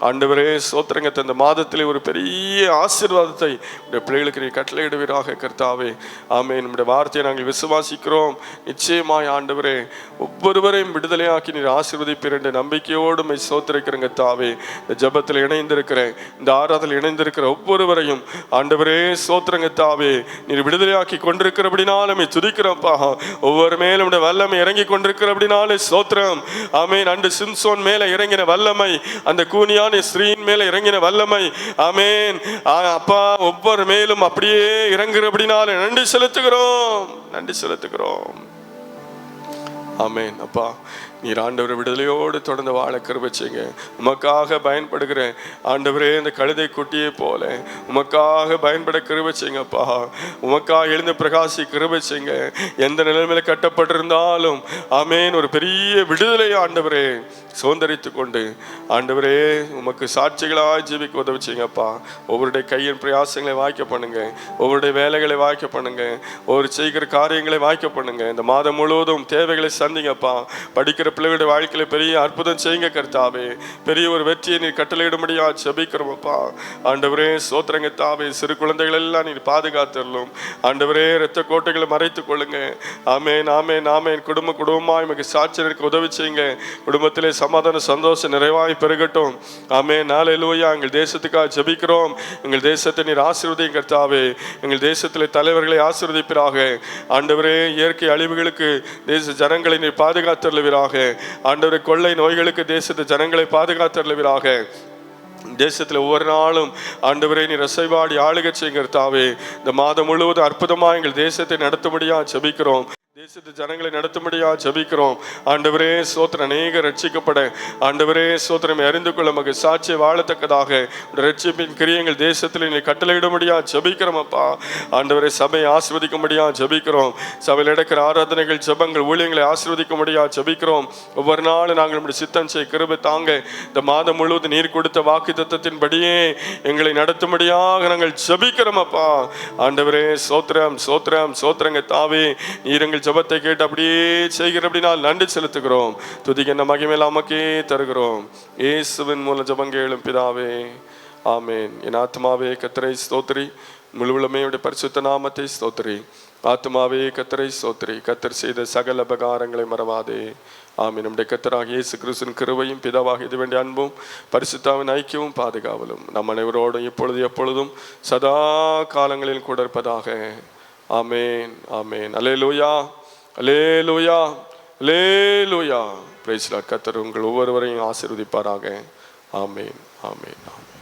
Speaker 1: ஆண்டவரே ஸ்தோத்திரங்கத்தை இந்த மாதத்திலே ஒரு பெரிய ஆசீர்வாதத்தை நம்முடைய பிள்ளைகளுக்கு நீ கட்டளையிடுவீராக கர்த்தாவே. ஆமென். நம்முடைய வார்த்தையை நாங்கள் விசுவாசிக்கிறோம். நிச்சயமாய் ஆண்டவரே ஒவ்வொருவரையும் விடுதலையாக்கி நீர் ஆசீர்வதிப்பீர் என்ற நம்பிக்கையோடு ஸ்தோத்திரிக்கிறேன் கர்த்தாவே. இந்த ஜெபத்தில் இணைந்திருக்கிறேன், இந்த ஆராதனையில் இணைந்திருக்கிற ஒவ்வொருவரையும் ஆண்டவரே ஸ்தோத்திரங்கத்தாவே நீர் விடுதலையாக்கி கொண்டிருக்கிறபடினாலுமே துதிக்கிறப்பா. ஒவ்வொரு மேலும் நம்முடைய வல்லமை இறங்கி கொண்டிருக்கிறபடினாலே ஸ்தோத்திரம். ஆமென். அன்று சிம்சோன் மேல இறங்கின வல்லமை, அந்த கூனியான ஸ்ரீயின் மேல இறங்கின வல்லமை, ஆமென் அப்பா ஒவ்வொரு மேலும் அப்படியே இறங்குறபடினால நன்றி செலுத்துகிறோம், நன்றி செலுத்துகிறோம். ஆமென். அப்பா நீர் ஆண்டவரை விடுதலையோடு தொடர்ந்து வாழ கிருபை செய்யுங்க. உமக்காக பயன்படுகிற ஆண்டவரே இந்த கழுதை குட்டியை போல உமக்காக பயன்பட கிருபை செய்யுங்கப்பா. உமக்காக எழுந்து பிரகாசி கிருபை செய்யுங்க. எந்த நிலைமையில கட்டப்பட்டிருந்தாலும் ஆமென் ஒரு பெரிய விடுதலை ஆண்டவரே சுதந்திரித்து கொண்டு ஆண்டவரே உமக்கு சாட்சிகளாய் ஜீவிக்க உதவி செய்யுங்கப்பா. ஒவ்வொருடைய கையின் பிரயாசங்களை வாய்க்க பண்ணுங்க, ஒவ்வொருடைய வேலைகளை வாய்க்க பண்ணுங்க, ஒவ்வொரு செய்கிற காரியங்களை வாய்க்க பண்ணுங்க. இந்த மாதம் முழுவதும் தேவைகளை சந்திங்கப்பா. படிக்கிற பிள்ளைகளுடைய வாழ்க்கையில பெரிய அற்புதம் செய்யுங்க கர்த்தாவே. பெரிய ஒரு வெற்றியை நீர் கட்டளையிடும்படியா ஜெபிக்கிறோமப்பா. ஆண்டவரே ஸ்தோத்திரங்கத்தாவே, சிறு குழந்தைகள் எல்லாம் நீர் பாதுகாத்துள்ளும் ஆண்டவரே. இரத்த கோட்டைகளை மறைத்துக் கொள்ளுங்க. ஆமென், ஆமென், ஆமென். குடும்பமாய் நமக்கு சாட்சி இருக்க உதவி செய்யுங்க. குடும்பத்திலே சமாதான சந்தோஷம் நிறைவாய் பெருகட்டும். ஆமென். அல்லேலூயா. எங்கள் தேசத்துக்காக ஜெபிக்கிறோம். எங்கள் தேசத்தை நீர் ஆசீர்வதியும் கர்த்தாவே. எங்கள் தேசத்திலே தலைவர்களை ஆசீர்வதிப்பீராக. ஆண்டவரே இயற்கை அழிவுகளுக்கு தேச ஜனங்களை நீர் பாதுகாத்தருளுவீராக. ஆண்டவரே கொள்ளை நோய்களுக்கு தேசத்து ஜனங்களை பாதுகாத்தருளுவீராக. தேசத்தில் ஒவ்வொரு நாளும் ஆண்டவரே நீர் அசைவாடி ஆளுகை செய்கிறதாவே. இந்த மாதம் முழுவதும் அற்புதமாக எங்கள் தேசத்தை நடத்தும்படியா ஜெபிக்கிறோம். தேசத்து ஜனங்களை நடத்தும்படியா ஜெபிக்கிறோம். ஆண்டவரே ஸ்தோத்திரம். அநேக ரட்சிக்கப்பட ஆண்டவரே ஸ்தோத்திரம் அறிந்து கொள்ள மக சாட்சியை வாழத்தக்கதாக ரட்சிப்பின் கிரியங்கள் தேசத்தில் நீ கட்டளையிடும்படியா ஜெபிக்கிறோம் அப்பா. ஆண்டவரே சபையை ஆசீர்வதிக்கும்படியா ஜெபிக்கிறோம். சபையில் நடக்கிற ஆராதனைகள் ஜெபங்கள் ஊழியங்களை ஆசீர்வதிக்கும்படியா ஜெபிக்கிறோம். ஒவ்வொரு நாளும் நாங்கள் நம்முடைய சித்தம் செய்ய கிருபை தாங்க. இந்த மாதம் முழுவதும் நீர் கொடுத்த வாக்கு தத்தத்தின்படியே எங்களை நடத்தும்படியாக நாங்கள் ஜெபிக்கிறோம் அப்பா. ஆண்டவரே ஸ்தோத்திரம், ஸ்தோத்திரம், ஸ்தோத்திரங்க தாவே. நீர் எங்கள் ஜெபத்தை கேட்டு அப்படியே செய்கிற அப்படினால் நன்றி செலுத்துகிறோம். துதிக்கு என்ன மகிமையில நமக்கே தருகிறோம். இயேசுவின் மூலம் ஜெபம் கேளும் பிதாவே, ஆமென். என் ஆத்மாவே கர்த்தரை ஸ்தோத்திரி, முழுவலுமையுடைய பரிசுத்த நாமத்தை ஸ்தோத்திரி. ஆத்மாவே கர்த்தரை ஸ்தோத்திரி, கர்த்தர் செய்த சகல உபகாரங்களை மறவாதே. ஆமென். நம்முடைய கர்த்தராகிய இயேசு கிறிஸ்துவின் கிருபையும் பிதாவாகிய வேண்டிய அன்பும் பரிசுத்தாவின் ஐக்கியமும் பாதுகாவலும் நம் அனைவரோடும் இப்பொழுது எப்பொழுதும் சதா காலங்களில் கூட இருப்பதாக. ஆமென், ஆமென். அல்லேலூயா, அல்லேலூயா, அல்லேலூயா. Praise the lord. கர்த்தர் உங்கள் ஒவ்வொருவரையும் ஆசீர்வதிப்பாராக. ஆமென், ஆமென், ஆமென்.